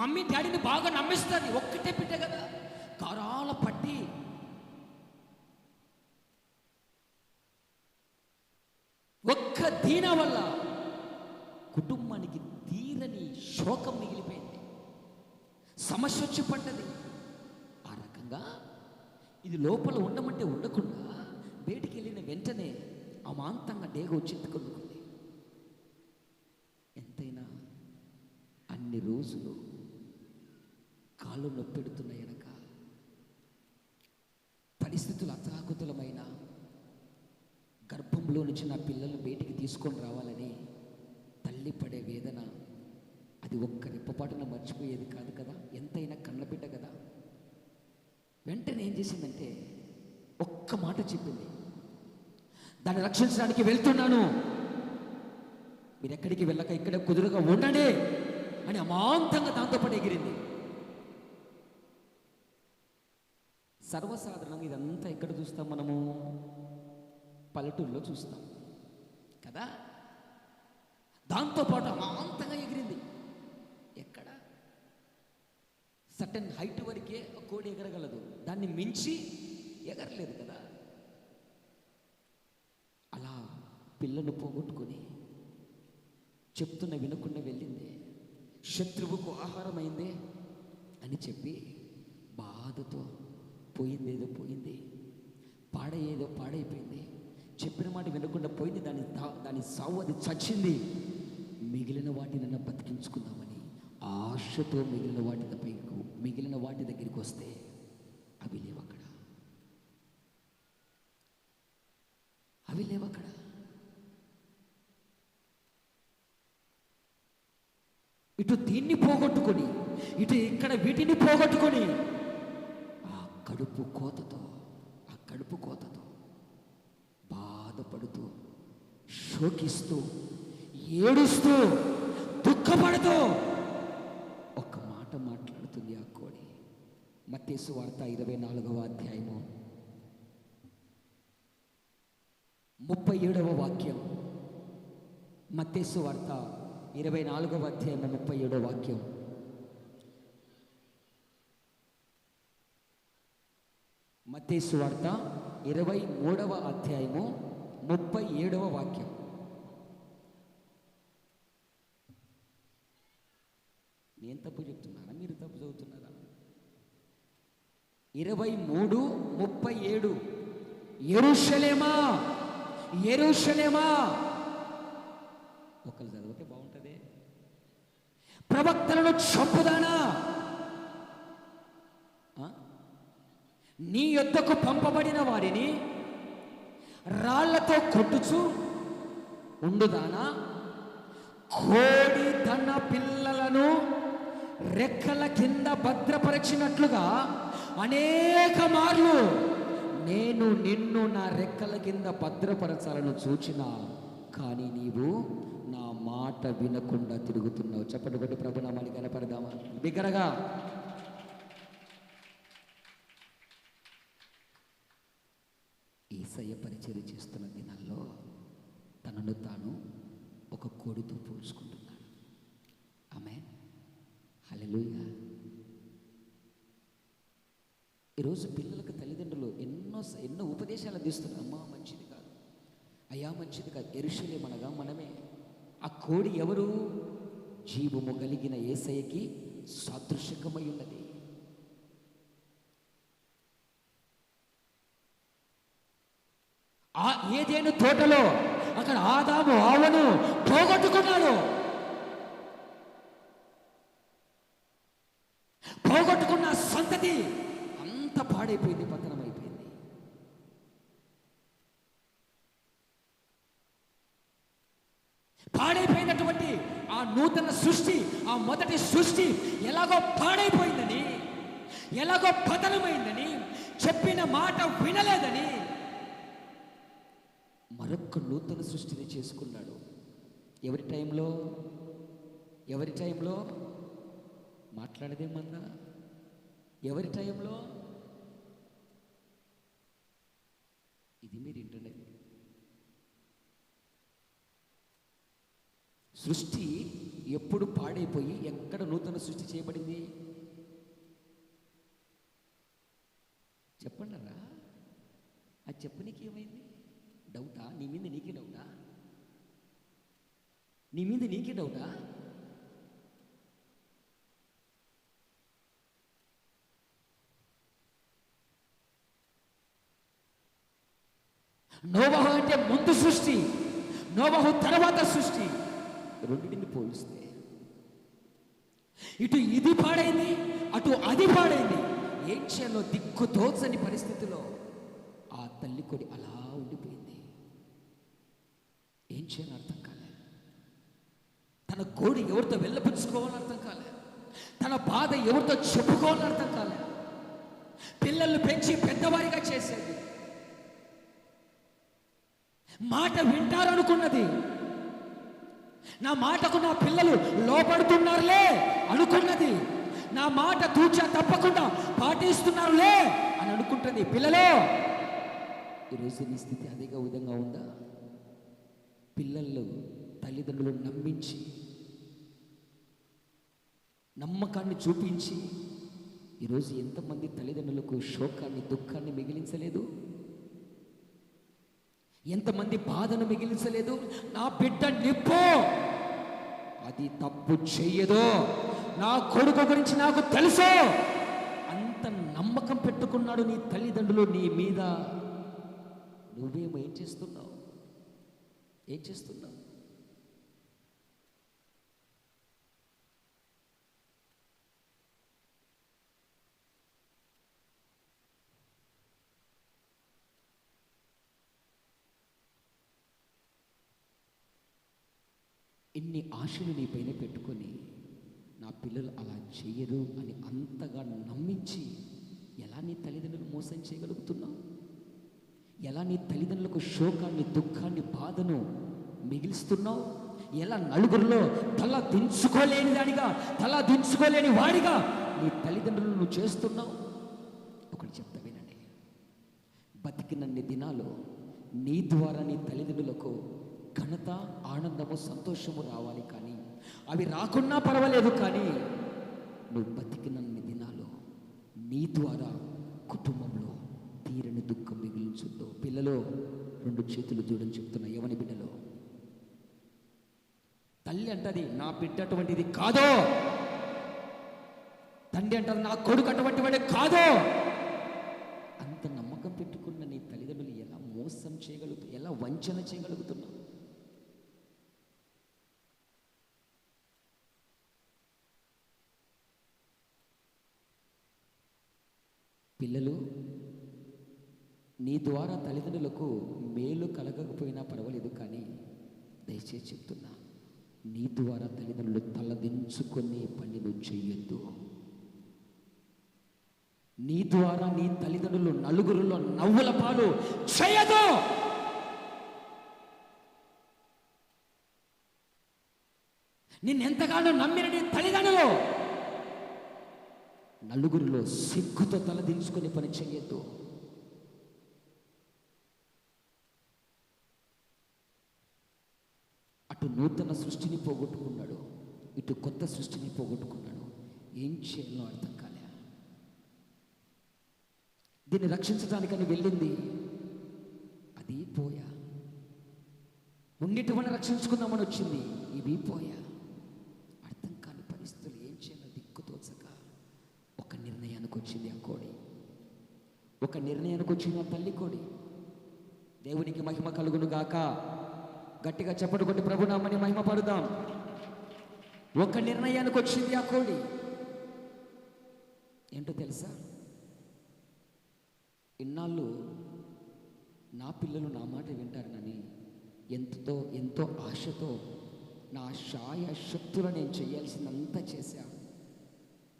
మమ్మీ డాడీని బాగా నమ్మిస్తుంది, ఒక్కటే బిడ్డ కదా, గారాల పట్టి ఒక్క దీనా వల్ల కుటుంబానికి తీరని శోకం మిగిలిపోయింది, సమస్య వచ్చి పడ్డది. ఆ రకంగా ఇది లోపల ఉండమంటే ఉండకుండా బయటికి వెళ్ళిన వెంటనే అమాంతంగా డేగ వచ్చి ఎత్తుకొందుకుంది. ఎంతైనా అన్ని రోజులు కాళ్ళు నొప్పెడుతున్నాయి వెనక, పరిస్థితులు అతలాకుతలమైన, గర్భంలో నుంచి నా పిల్లల్ని బయటికి తీసుకొని రావాలని తల్లి పడే వేదన అది ఒక్క రెప్పపాటున మర్చిపోయేది కాదు కదా, ఎంతైనా కన్నబిడ్డ కదా. వెంటనే ఏం చేసిందంటే ఒక్క మాట చెప్పింది, దాన్ని రక్షించడానికి వెళ్తున్నాను, మీరు ఎక్కడికి వెళ్ళక ఇక్కడ కుదురుగా ఉండండి అని అమాంతంగా దాంతోపాటు ఎగిరింది. సర్వసాధారణంగా ఇదంతా ఎక్కడ చూస్తాం మనము? పల్లెటూరులో చూస్తాం కదా. దాంతోపాటు అమాంతంగా ఎగిరింది. ఎక్కడ? సర్టెన్ హైట్ వరకే కోడి ఎగరగలదు, దాన్ని మించి ఎగరలేదు కదా. అలా పిల్లలు పోగొట్టుకొని చెప్తున్న వినకుండా వెళ్ళింది. శత్రువుకు ఆహారమైందే అని చెప్పి బాధతో పోయిందేదో పోయింది, పాడయ్యేదో పాడైపోయింది, చెప్పిన మాట వినకుండా పోయింది, దాని సావు అది చచ్చింది. మిగిలిన వాటినన్నా బతికించుకుందామని ఆశతో మిగిలిన వాటి దగ్గరికి వస్తే అవి లేవక్కడ. ఇటు దీన్ని పోగొట్టుకొని, ఇటు ఇక్కడ వీటిని పోగొట్టుకొని ఆ కడుపు కోతతో బాధపడుతూ, శోకిస్తూ, ఏడుస్తూ, దుఃఖపడుతూ ఒక మాట మాట్లాడుతుంది ఆ కోడి. మత్తయి సువార్త 24వ అధ్యాయము 37వ వాక్యం. మత్తయి సువార్త 24వ అధ్యాయము 37వ వాక్యం. మత్తయి సువార్త 23వ అధ్యాయము 37వ వాక్యం. నేను తప్పు చెప్తున్నారా, మీరు తప్పు చదువుతున్నారా? 23:37. యెరూషలేమా యెరూషలేమా. ఒకళ్ళు చదివితే బాగుంటుంది. ప్రవక్తలను చంపుదానా, నీ యొద్దకు పంపబడిన వారిని రాళ్లతో కొట్టుచు ఉండుదానా, కోడి తన పిల్లలను రెక్కల కింద భద్రపరిచినట్లుగా అనేక మార్లు నేను నిన్ను నా రెక్కల కింద భద్రపరచాలను చూచిన, కానీ నీవు నా మాట వినకుండా తిరుగుతున్నావు. చెప్పండి బట్టి ప్రభునామాన్ని కనపడదామా బిగ్గరగా. యేసయ్య పరిచర్య చేస్తున్న దినాల్లో తనను తాను ఒక కోడితో పోల్చుకుంటున్నాడు. ఆమేన్, హల్లెలూయా. ఈరోజు పిల్లలకు తల్లిదండ్రులు ఎన్నో ఉపదేశాలు అందిస్తున్నారు. అమ్మా మంచిది కాదు, అయ్యా మంచిది కాదు. యెరూషలేము అనగా మనమే. ఆ కోడి ఎవరు? జీవము కలిగిన యేసయ్యకి సాదృశ్యకమై ఉన్నది. ఆ ఏదైనా తోటలో అక్కడ ఆదాము ఆవను పోగొట్టుకున్నాడు. పోగొట్టుకున్న సంతతి అంత పాడైపోయింది, పతనం అయిపోయింది. పాడైపోయినటువంటి ఆ నూతన సృష్టి, ఆ మొదటి సృష్టి ఎలాగో పాడైపోయిందని, ఎలాగో పతనమైందని, చెప్పిన మాట వినలేదని మరొక నూతన సృష్టిని చేసుకున్నాడు. ఎవరి టైంలో మాట్లాడదేమన్నా? ఎవరి టైంలో? ఇది మీరు ఇంటర్నెట్ సృష్టి ఎప్పుడు పాడైపోయి ఎక్కడ నూతన సృష్టి చేయబడింది? చెప్పండరా, అది చెప్పనీకి ఏమైంది? డౌటా? నీ మీద నీకే డౌటా? నీ మీద నీకే డౌటా? నోవహు అంటే ముందు సృష్టి, నోవహు తర్వాత సృష్టి. రెండింటిని పోలిస్తే ఇటు ఇది పాడైంది, అటు అది పాడైంది. ఏం చేయాలో దిక్కు తోచని పరిస్థితిలో ఆ తల్లి కొడి అలా ఉండిపోయింది. ఏం చేయాలో అర్థం కాలే. తన కోడి ఎవరితో వెళ్ళపుచ్చుకోవాలని అర్థం కాలే. తన బాధ ఎవరితో చెప్పుకోవాలని అర్థం కాలే. పిల్లల్ని పెంచి పెద్దవారిగా చేసేది, మాట వింటారనుకున్నది. నా మాటకు నా పిల్లలు లోపడుతున్నారులే అనుకున్నది. నా మాట తూచా తప్పకుండా పాటిస్తున్నారులే అని అనుకుంటుంది. పిల్లలు, ఈరోజు నీ స్థితి అదేగా విధంగా ఉందా? పిల్లలు తల్లిదండ్రులు నమ్మించి, నమ్మకాన్ని చూపించి ఈరోజు ఎంతమంది తల్లిదండ్రులకు శోకాన్ని, దుఃఖాన్ని మిగిలించలేదు? ఎంతమంది బాధను మిగిలించలేదు? నా బిడ్డ నిప్పు, అది తప్పు చెయ్యదు, నా కొడుకు గురించి నాకు తెలుసు, అంత నమ్మకం పెట్టుకున్నాడు నీ తల్లిదండ్రులు నీ మీద. నువ్వేమో ఏం చేస్తున్నావు? ఎన్ని ఆశలు నీ పైన పెట్టుకొని నా పిల్లలు అలా చెయ్యరు అని అంతగా నమ్మించి ఎలా నీ తల్లిదండ్రులు మోసం చేయగలుగుతున్నావు? ఎలా నీ తల్లిదండ్రులకు శోకాన్ని, దుఃఖాన్ని, బాధను మిగిలిస్తున్నావు? ఎలా నలుగురిలో తల దించుకోలేని దానిగా, తల దించుకోలేని వాడిగా నీ తల్లిదండ్రులను నువ్వు చేస్తున్నావు? ఒకటి చెప్తా వినండి. బతికినన్ని దినాలు నీ ద్వారా నీ తల్లిదండ్రులకు ఘనత, ఆనందము, సంతోషము రావాలి. కానీ అవి రాకున్నా పర్వాలేదు, కానీ నువ్వు బతికినన్ని దినాలు నీ ద్వారా కుటుంబంలో తీరని దుఃఖం మిగిలించుద్దు. పిల్లలు, రెండు చేతులు చూడని చెప్తున్నా. ఎవని బిడ్డలో తల్లి అంటది నా బిడ్డ అటువంటిది కాదు, తండ్రి అంటారు నా కొడుకు అటువంటి వాడే కాదు. అంత నమ్మకం పెట్టుకున్న నీ తల్లిదండ్రులు ఎలా మోసం చేయగలుగుతావు? ఎలా వంచన చేయగలుగుతున్నావు? పిల్లలు, నీ ద్వారా తల్లిదండ్రులకు మేలు కలగకపోయినా పర్వాలేదు, కానీ దయచేసి చెప్తున్నా, నీ ద్వారా తల్లిదండ్రులు తలదించుకునే పని నువ్వు చెయ్యొద్దు. నీ ద్వారా నీ తల్లిదండ్రులు నలుగురిలో నవ్వుల పాలు చేయదు. నిన్నెంతగానో నమ్మిన నీ తల్లిదండ్రులు నలుగురిలో సిగ్గుతో తలదించుకునే పని చెయ్యొద్దు. అటు నూతన సృష్టిని పోగొట్టుకున్నాడు, ఇటు కొత్త సృష్టిని పోగొట్టుకున్నాడు. ఏం చేయాలో అర్థం కాలే. దీన్ని రక్షించడానికని వెళ్ళింది, అది పోయా. ఉన్నిటివన్నీ రక్షించుకుందామని వచ్చింది, ఇవి పోయా. అర్థం కాని పరిస్థితులు, ఏం చేయాలో దిక్కుతోచక ఒక నిర్ణయానికి వచ్చింది ఆ కోడి. ఒక నిర్ణయానికి వచ్చింది ఆ తల్లి కోడి. దేవునికి మహిమ కలుగును గాక. గట్టిగా చెప్పడు కొట్టి ప్రభునామని మహిమ పడుదాం. ఒక నిర్ణయానికి వచ్చింది ఆ కోడి. ఏంటో తెలుసా? ఇన్నాళ్ళు నా పిల్లలు నా మాట వింటారనని ఎంతో ఆశతో నా శాయ శక్తులు నేను చేయాల్సిందంతా చేశా.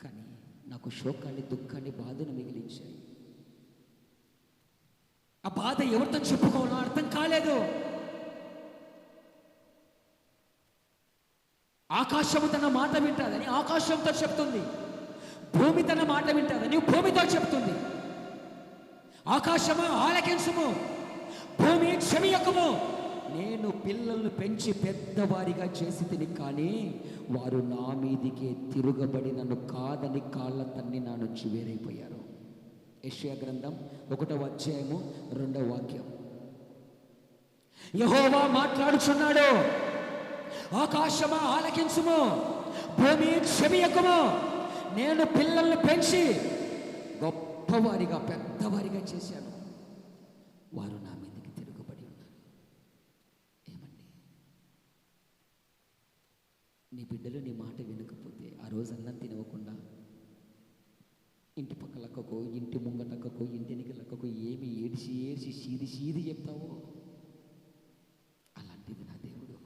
కానీ నాకు శోకాన్ని, దుఃఖాన్ని, బాధను మిగిలించాయి. ఆ బాధ ఎవరితో చెప్పుకోవాలో అర్థం కాలేదు. ఆకాశము తన మాట వింటాదని ఆకాశంతో చెప్తుంది, భూమి తన మాట వింటాదని భూమితో చెప్తుంది. ఆకాశము ఆలకించుము, భూమి చెవియొక్కము. నేను పిల్లలను పెంచి పెద్దవారిగా చేసి తిని, కానీ వారు నా మీదికే తిరుగబడి నన్ను కాదని కాళ్ళ తన్ని నా నుంచి వేరైపోయారు. యెషయా గ్రంథం 1వ అధ్యాయము 2వ వాక్యం. యెహోవా మాట్లాడుచున్నాడు, ఆకాశమా ఆలకించుము, భూమి చెవియొక్కము. నేను పిల్లల్ని పెంచి గొప్పవారిగా పెద్దవారిగా చేశాను, వారు నా మీదకి తిరుగుబడి ఉన్నారు. ఏమండి, నీ బిడ్డలు నీ మాట వినకపోతే ఆ రోజు అన్నం తినవకుండా ఇంటి పక్క లక్కకో, ఇంటి ముంగటక్కకో, ఇంటినికి లక్కకో ఏమి ఏడిసి సీది చెప్తావో, అలాంటిది నా దేవుడు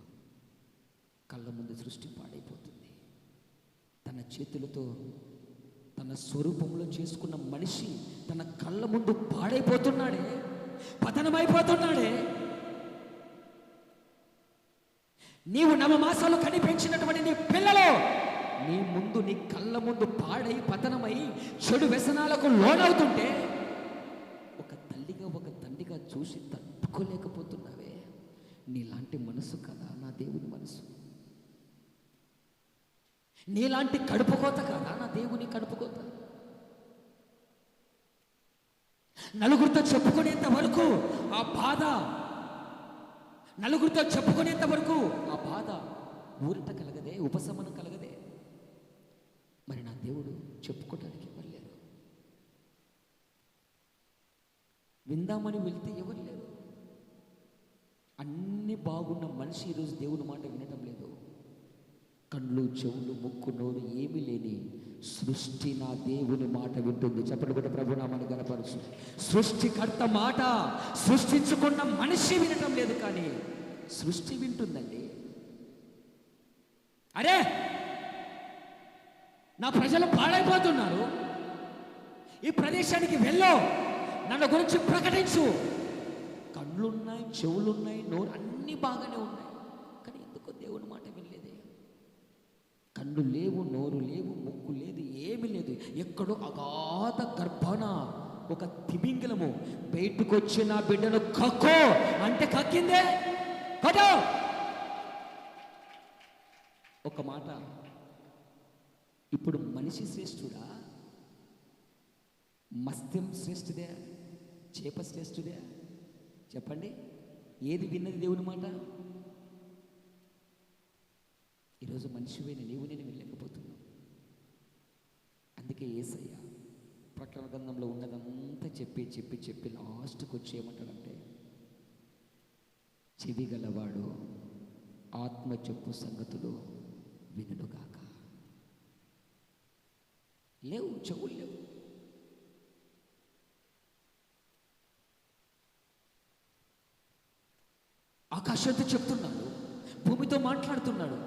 కళ్ళ ముందు సృష్టి పాడైపోతుంది. తన చేతులతో తన స్వరూపంలో చేసుకున్న మనిషి తన కళ్ళ ముందు పాడైపోతున్నాడే, పతనమైపోతున్నాడే. నీవు నవమాసాలు కనిపించినటువంటి నీ పిల్లలు నీ ముందు, నీ కళ్ళ ముందు పాడై పతనమై చెడు వ్యసనాలకు లోనవుతుంటే ఒక తల్లిగా ఒక తండ్రిగా చూసి తట్టుకోలేకపోతున్నావే. నీలాంటి మనసు కదా నా దేవుని మనసు? నీలాంటి కడుపుకోత కదా నా దేవుని కడుపుకోత? నలుగురితో చెప్పుకునేంత వరకు ఆ బాధ, నలుగురితో చెప్పుకునేంత వరకు ఆ బాధ ఊరిట కలగదే, ఉపశమనం కలగదే. మరి నా దేవుడు చెప్పుకోవడానికి ఎవరు లేరు, విందామని వెళ్తే ఎవరు లేరు. అన్ని బాగున్న మనిషి ఈరోజు దేవుని మాట వినటం లేదు. కళ్ళు, చెవులు, ముక్కు, నోరు ఏమీ లేని సృష్టి నా దేవుని మాట వింటుంది. చెప్పండి కూడా ప్రభునామాన్ని గణపరచు. సృష్టికర్త మాట సృష్టించుకున్న మనిషి వినటం లేదు, కానీ సృష్టి వింటుందండి. అరే, నా ప్రజలు పాడైపోతున్నారు, ఈ ప్రదేశానికి వెళ్ళు, నన్ను గురించి ప్రకటించు. కళ్ళున్నాయి, చెవులున్నాయి, నోరు అన్నీ బాగానే ఉన్నాయి, కానీ ఎందుకో దేవుని మాట వినలేదే. కళ్ళు లేవు, నోరు లేవు, ముక్కు లేదు, ఏమీ లేదు. ఎక్కడో అగాధ గర్భాన ఒక తిమింగలము బయటకు వచ్చి నా బిడ్డను కక్కో అంటే కక్కిందే కదా. ఒక మాట, ఇప్పుడు మనిషి శ్రేష్ఠుడా, మత్స్యం శ్రేష్ఠుదే, చేప శ్రేష్ఠుదే? చెప్పండి, ఏది విన్నది దేవుని మాట? ఈరోజు మనిషివైన నీవు నేను వెళ్ళలేకపోతున్నావు. అందుకే యేసయ్య ప్రకటన గ్రంథంలో ఉన్నదంతా చెప్పి లాస్ట్కి వచ్చి ఏమంటాడంటే, చెవి గలవాడు ఆత్మ చెప్పు సంగతులు వినుగాక. లేవు, చెవులు లేవు. ఆకాశంతో చెప్తున్నాడు, భూమితో మాట్లాడుతున్నాడు,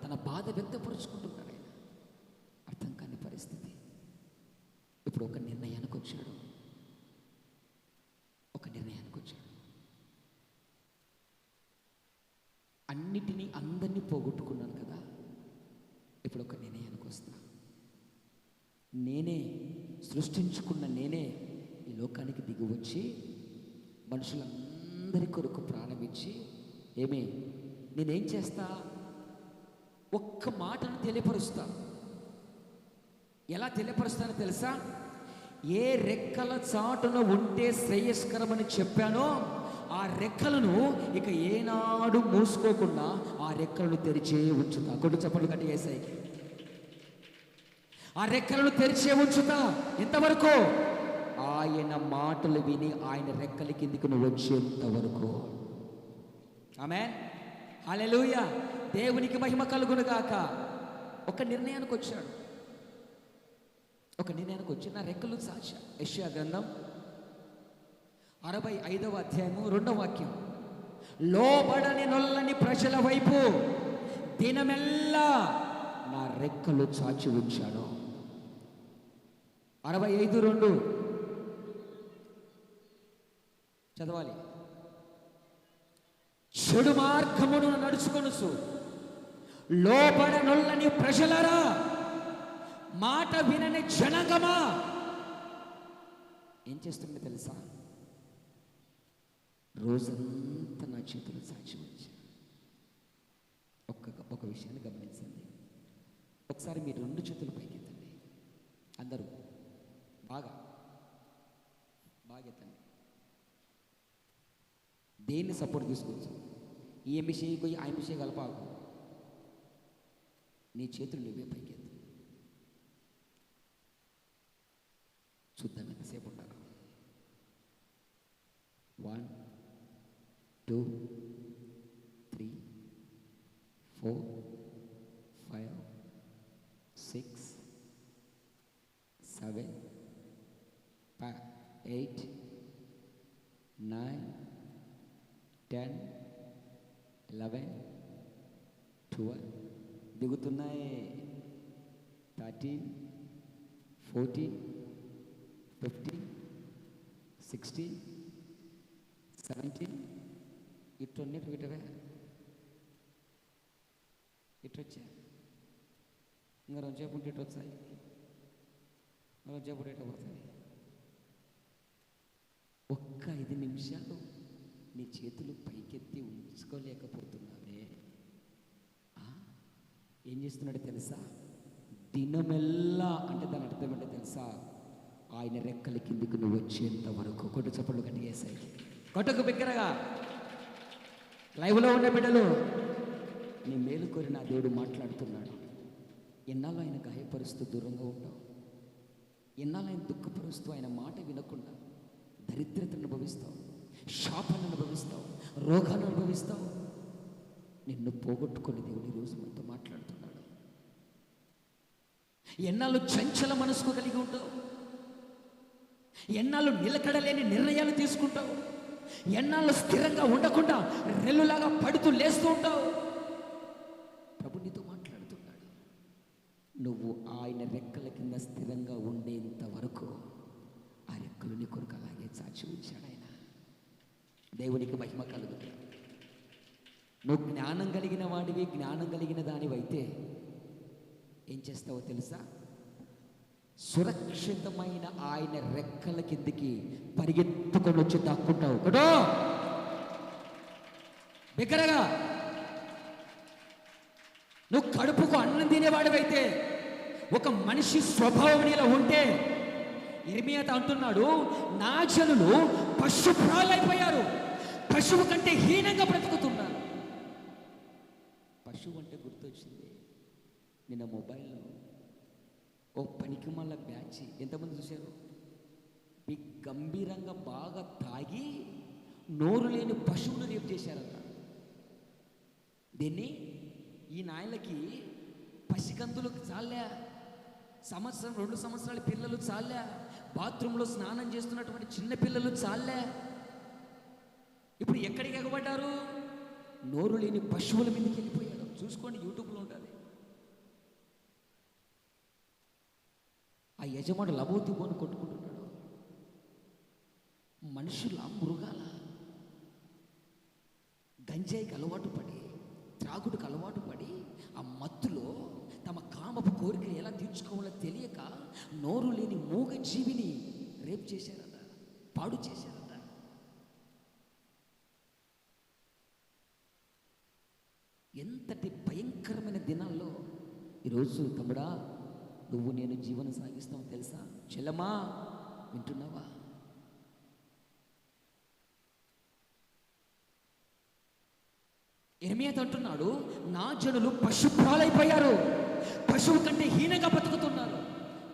తన బాధ వ్యక్తపరుచుకుంటున్నాడు. ఆయన అర్థం కాని పరిస్థితి. ఇప్పుడు ఒక నిర్ణయానికి వచ్చాడు. అన్నిటినీ అందరినీ పోగొట్టుకున్నాను కదా, ఇప్పుడు ఒక నిర్ణయానికి వస్తా. నేనే సృష్టించుకున్న నేనే ఈ లోకానికి దిగి వచ్చి మనుషులందరి కొరకు ప్రాణం ఇచ్చి నేనేం చేస్తా? ఒక్క మాటను తెలియపరుస్తా. ఎలా తెలియపరుస్తానో తెలుసా? ఏ రెక్కల చాటున ఉంటే శ్రేయస్కరమని చెప్పానో ఆ రెక్కలను ఇక ఏనాడు మూసుకోకుండా ఆ రెక్కలను తెరిచే ఉంచుతా. కొట్టు చప్పట్లు కట్టి యేసయ్యకి. ఆ రెక్కలను తెరిచే ఉంచుతా. ఎంతవరకు? ఆయన మాటలు విని ఆయన రెక్కల కిందికి నువ్వు వచ్చేంత వరకు. ఆమేన్, హల్లెలూయా. దేవునికి మహిమ కలుగును గాక. ఒక నిర్ణయానికి వచ్చాడు. నా రెక్కలు సాక్షా. యెషయా గ్రంథం 65వ అధ్యాయము 2వ వాక్యం. లోబడని నొల్లని ప్రజల వైపు దినమెల్లా నా రెక్కలు చాచి ఉంచాను. 65:2 చదవాలి. చెడు మార్గమును నడుచుకొనుచు లోబడనొల్లని ప్రజలరా, మాట వినని జనగమా. ఏం చేస్తుండే తెలుసా? రోజంతా నా చేతులు సాక్షి వచ్చి. ఒక విషయాన్ని గమనించండి. ఒకసారి మీరు 2 చేతులు పైకెత్తండి. అందరూ బాగా ఎత్తండి. దేన్ని సపోర్ట్ తీసుకోవచ్చు? ఈ ఎంబిషేయి పోయి ఆ ఎంబిషేయి కలపాకు. నీ చేతులు నువ్వే పైకెత్తు. చూద్దాం ఎంతసేపు ఉండాలి. 1 2 3 4 5 6 7 8 9 10 11 12 దిగుతున్నాయి. 13 14 15 16 17 ఇటు ఇటువే ఇటు వచ్చా. ఇంకా రోజేపు ఉంటే ఇటు వచ్చాయి. రోజేపు ఇటు పడతాయి. ఒక్క 5 నిమిషాలు నీ చేతులు పైకెత్తి ఉంచుకోలేకపోతున్నావే. ఏం చేస్తున్నాడో తెలుసా? దినమెల్లా అంటే దాని అర్థం ఏంటో తెలుసా? ఆయన రెక్కల కిందికి నువ్వు వచ్చేంత వరకు. కొట్టు చప్పట్లు కట్టిగేసాయి. కొట్టకు బిగ్గరగా. లైవ్లో ఉన్న బిడ్డలు, నీ మేలు కోరి నా దేవుడు మాట్లాడుతున్నాడు. ఎన్నాళ్ళు ఆయన గాయపరుస్తూ దూరంగా ఉంటావు? ఎన్నాళ్ళు ఆయన దుఃఖపరుస్తూ ఆయన మాట వినకుండా దరిద్రతను అనుభవిస్తావు, శాపాన్ని అనుభవిస్తావు, రోగాన్ని అనుభవిస్తావు. నిన్ను పోగొట్టుకొని దేవుడు ఈరోజు మనతో మాట్లాడుతున్నాడు. ఎన్నాళ్ళు చంచల మనసుకు కలిగి ఉంటావు? ఎన్నాళ్ళు నిలకడలేని నిర్ణయాలు తీసుకుంటావు? ఎన్నాళ్ళు స్థిరంగా ఉండకుండా రెల్లులాగా పడుతూ లేస్తూ ఉంటావు? ప్రభు నీతో మాట్లాడుతున్నాడు. నువ్వు ఆయన రెక్కల కింద స్థిరంగా ఉండేంత వరకు ఆ రెక్కలు నీ కొరకు అలాగే చాచి ఉంచాడు ఆయన. దేవునికి మహిమ కలుగుతుంది. నువ్వు జ్ఞానం కలిగిన వాడివి, జ్ఞానం కలిగిన దానివైతే ఏం చేస్తావో తెలుసా? సురక్షితమైన ఆయన రెక్కల కిందికి పరిగెత్తుకొని వచ్చి దాక్కుంటావు. కటో బిగ్గరగా. నువ్వు కడుపుకు అన్నం తినేవాడివైతే, ఒక మనిషి స్వభావం నీలో ఉంటే, ఇర్మియాతో అంటున్నాడు, నా జనులు పశుప్రాలైపోయారు, పశువు కంటే హీనంగా బ్రతుకుతున్నారు. పశువు అంటే గుర్తొచ్చింది. నిన్న మొబైల్లో ఓ పనికి మళ్ళ బ్యాచ్ ఎంతమంది చూశారు? గంభీరంగా బాగా తాగి నోరు లేని పశువును రేపు చేశారట. దీన్ని ఈ నాయలకి పసికందులు చాలే, సంవత్సరం 2 సంవత్సరాల పిల్లలు చాలే, బాత్రూంలో స్నానం చేస్తున్నటువంటి చిన్న పిల్లలు చాలే. ఇప్పుడు ఎక్కడికి ఎగబడ్డారు? నోరు లేని పశువుల మీదకి వెళ్ళిపోయాడు. చూసుకోండి, యూట్యూబ్లో ఉంటుంది. ఆ యజమాడు లబోతిబోని కొట్టుకుంటున్నాడు. మనుషుల మృగాల గంజాయికి అలవాటు పడి, త్రాగుడికి అలవాటు పడి, ఆ మత్తులో తమ కామపు కోరికలు ఎలా తీర్చుకోవాలో తెలియక నోరు లేని మూగ జీవిని రేప్ చేశారట, పాడు చేశారట. ఎంతటి భయంకరమైన దినాల్లో ఈరోజు తమ్ముడా నువ్వు నేను జీవనం సాగిస్తావు తెలుసా? చెల్లమా, వింటున్నావా? ఇర్మియా అంటున్నాడు, నా జనులు పశుప్రాలైపోయారు, పశువు కంటే హీనంగా బతుకుతున్నారు.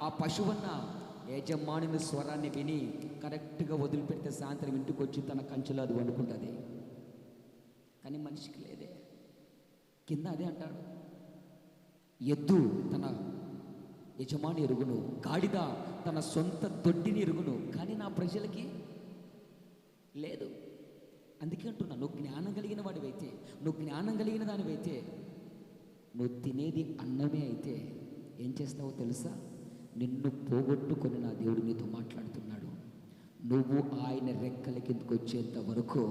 ఆ పశువన్న యజమానుని స్వరాన్ని విని కరెక్ట్గా వదిలిపెడితే సాయంత్రం ఇంటికి వచ్చి తన కంచెలో అది వండుకుంటుంది. కానీ మనిషికి లేదే. కింద అదే అంటాడు, ఎద్దు తన యజమాని ఎరుగును, గాడిద తన సొంత దొడ్డిని ఎరుగును, కానీ నా ప్రజలకి లేదు. అందుకే అంటున్నా, నువ్వు జ్ఞానం కలిగిన వాడివైతే, నువ్వు జ్ఞానం కలిగిన దానివైతే, నువ్వు తినేది అన్నమే అయితే ఏం చేస్తావో తెలుసా? నిన్ను పోగొట్టుకొని నా దేవుడు నీతో మాట్లాడుతున్నాడు. నువ్వు ఆయన రెక్కల కిందకు వచ్చేంత వరకు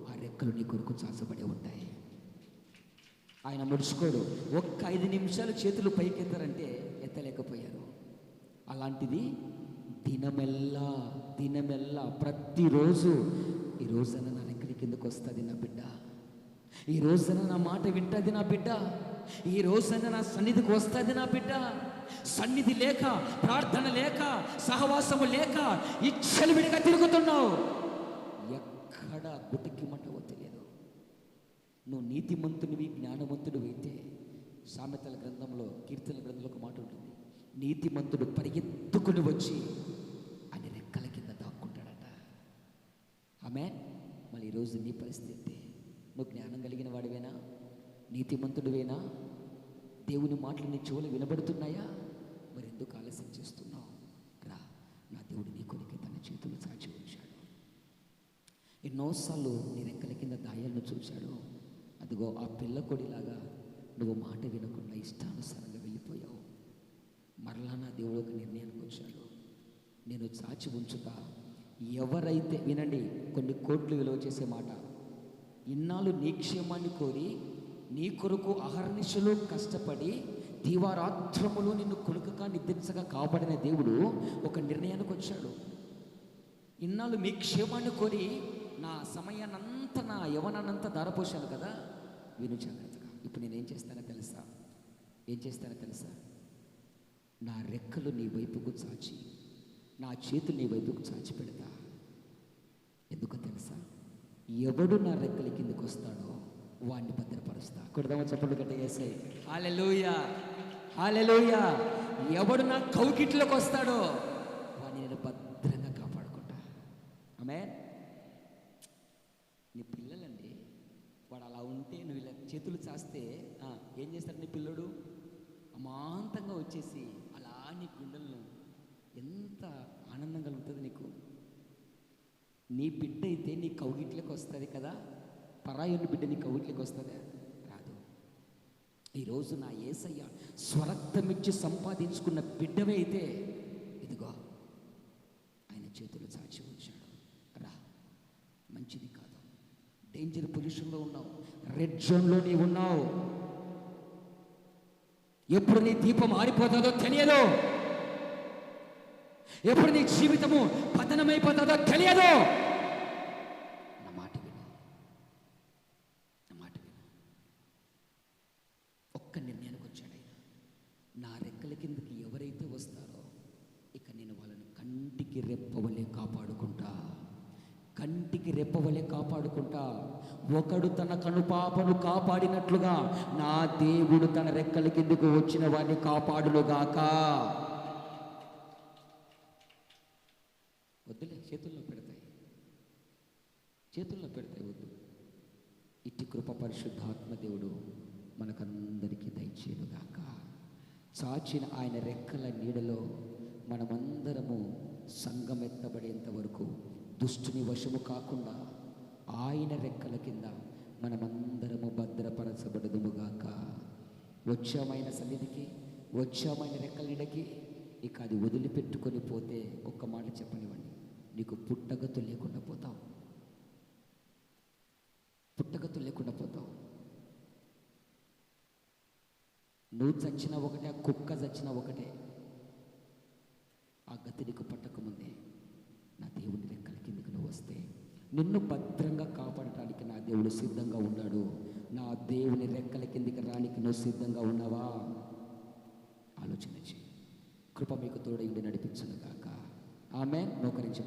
ఆ రెక్కలు నీ కొరకు చాచబడి ఉంటాయి. ఆయన ముడుచుకోడు. ఒక్క 5 నిమిషాలు చేతులు పైకెత్తారంటే ఎత్తలేకపోయారు. అలాంటిది దినమెల్లా ప్రతిరోజు ఈ రోజున నా రెక్కల కిందకు వస్తుంది నా బిడ్డ, ఈ రోజున నా మాట వింటుంది నా బిడ్డ, ఈ రోజున నా సన్నిధికి వస్తుంది నా బిడ్డ. సన్నిధి లేక, ప్రార్థన లేక, సహవాసము లేక ఇచ్చలివిడిగా తిరుగుతున్నావు. ఎక్కడ గుటకిమంటవో తెలియదు. నువ్వు నీతిమంతునివి, జ్ఞానవంతుడివి అయితే, సామెతల గ్రంథంలో, కీర్తనల గ్రంథంలో ఒక మాట ఉంటుంది, నీతిమంతుడు పరిగెత్తుకుని వచ్చి ఆయన రెక్కల కింద దాక్కుంటాడట. ఆమె మళ్ళీ ఈరోజు నీ పరిస్థితి, నువ్వు జ్ఞానం కలిగిన వాడివేనా? నీతిమంతుడివేనా? దేవుని మాటలు నీ చెవులు వినబడుతున్నాయా? మరి ఎందుకు ఆలస్యం చేస్తున్నావు? రా, నా దేవుడు నీ కొరికి తన చేతులు చాచి ఉంచాడు. ఎన్నోసార్లు నీ రెక్కల కింద దాయాలను చూశాడు. అదిగో ఆ పిల్ల కొడిలాగా నువ్వు మాట వినకుండా ఇష్టానుసారంగా వెళ్ళిపోయావు. మరలా నా దేవుడు ఒక నిర్ణయానికి వచ్చాడు, నేను చాచి ఉంచుతా. ఎవరైతే, వినండి, కొన్ని కోట్లు విలువ చేసే మాట, ఇన్నాళ్ళు నీ క్షేమాన్ని కోరి నీ కొరకు అహర్నిశలు కష్టపడి దీవారాత్రములు నిన్ను కొనుకగా నిద్రించగా కాపాడిన దేవుడు ఒక నిర్ణయానికి వచ్చాడు. ఇన్నాళ్ళు మీ క్షేమాన్ని కోరి నా సమయాన్నంతా, నా యవనాన్నంతా ధారపోశాను కదా, విను జాగ్రత్తగా. ఇప్పుడు నేనేం చేస్తానో తెలుసా? నా రెక్కలు నీ వైపుకు చాచి, నా చేతులు నీ వైపుకు చాచి పెడతా. ఎందుకో తెలుసా? ఎవడు నా రెక్కల కిందకు వస్తాడో వాడిని భద్రపరుస్తా. కొడదామా చెప్పండి గట్టిగా? యేసయ్య, హల్లెలూయా, హల్లెలూయా. ఎవడు నా కౌగిట్లోకి వస్తాడో వాడిని నేను భద్రంగా కాపాడుకుంటా. ఆమేన్. నీ పిల్లలండి, వాడు అలా ఉంటే నువ్వు ఇలా చేతులు చాస్తే ఏం చేస్తాడు నీ పిల్లడు? అమాంతంగా వచ్చేసి అలా నీ గుండెలను, ఎంత ఆనందం కలుగుతుంది నీకు. నీ బిడ్డ అయితే నీ కౌగిట్లోకి వస్తుంది కదా, పరాయుని బిడ్డ నీ కౌగిట్లోకి వస్తుందా? రాదు. ఈరోజు నా యేసయ్య స్వరక్తమిచ్చి సంపాదించుకున్న బిడ్డవే అయితే, ఇదిగో ఆయన చేతులు చాచి ఉంచాడు. రా, మంచిది కాదు, డేంజర్ పొజిషన్లో ఉన్నావు, రెడ్ జోన్లో నీవు ఉన్నావు. ఎప్పుడు నీ దీపం ఆరిపోతుందో తెలియదు, ఎప్పుడు నీ జీవితము పతనమైపోతుందో తెలియదు. నా మాట విను, ఒక్క నిర్ణయానికి వచ్చాడు ఆయన. నా రెక్కల కిందకి ఎవరైతే వస్తారో ఇక నేను వాళ్ళని కంటికి రెప్పవలే కాపాడుకుంటా. ఒకడు తన కనుపాపను కాపాడినట్లుగా నా దేవుడు తన రెక్కల కిందకు వచ్చిన వాడిని కాపాడునుగాక. వద్దులే, చేతుల్లో పెడతాయి, వద్దు. ఇట్టి కృప పరిశుద్ధాత్మ దేవుడు మనకందరికీ దయచేయునుగాక. చాచిన ఆయన రెక్కల నీడలో మనమందరము సంఘమెత్తబడేంత వరకు దుష్టుని వశము కాకుండా ఆయన రెక్కల కింద మనమందరము భద్రపరచబడదుముగాక. వచ్చామైన సన్నిధికి, వచ్చామైన రెక్కల నీడకి. ఇక అది వదిలిపెట్టుకొని పోతే ఒక్క మాట చెప్పనివ్వండి, నీకు పుట్టగతులు లేకుండా పోతావు. పుట్టగతులు లేకుండా పోతావు. నువ్వు చచ్చినా ఒకటే, ఆ కుక్క చచ్చినా ఒకటే. ఆ గతి నీకు పట్టకముందే నా దేవుని రెక్కల కిందకి నువ్వు వస్తే నిన్ను భద్రంగా కాపాడటానికి నా దేవుడు సిద్ధంగా ఉన్నాడు. నా దేవుని రెక్కల కిందికి రానికి నువ్వు సిద్ధంగా ఉన్నావా? ఆలోచన చేయి. కృప మీకు తోడైండి నడిపించును గాక. ఆమేన్. మోకరించి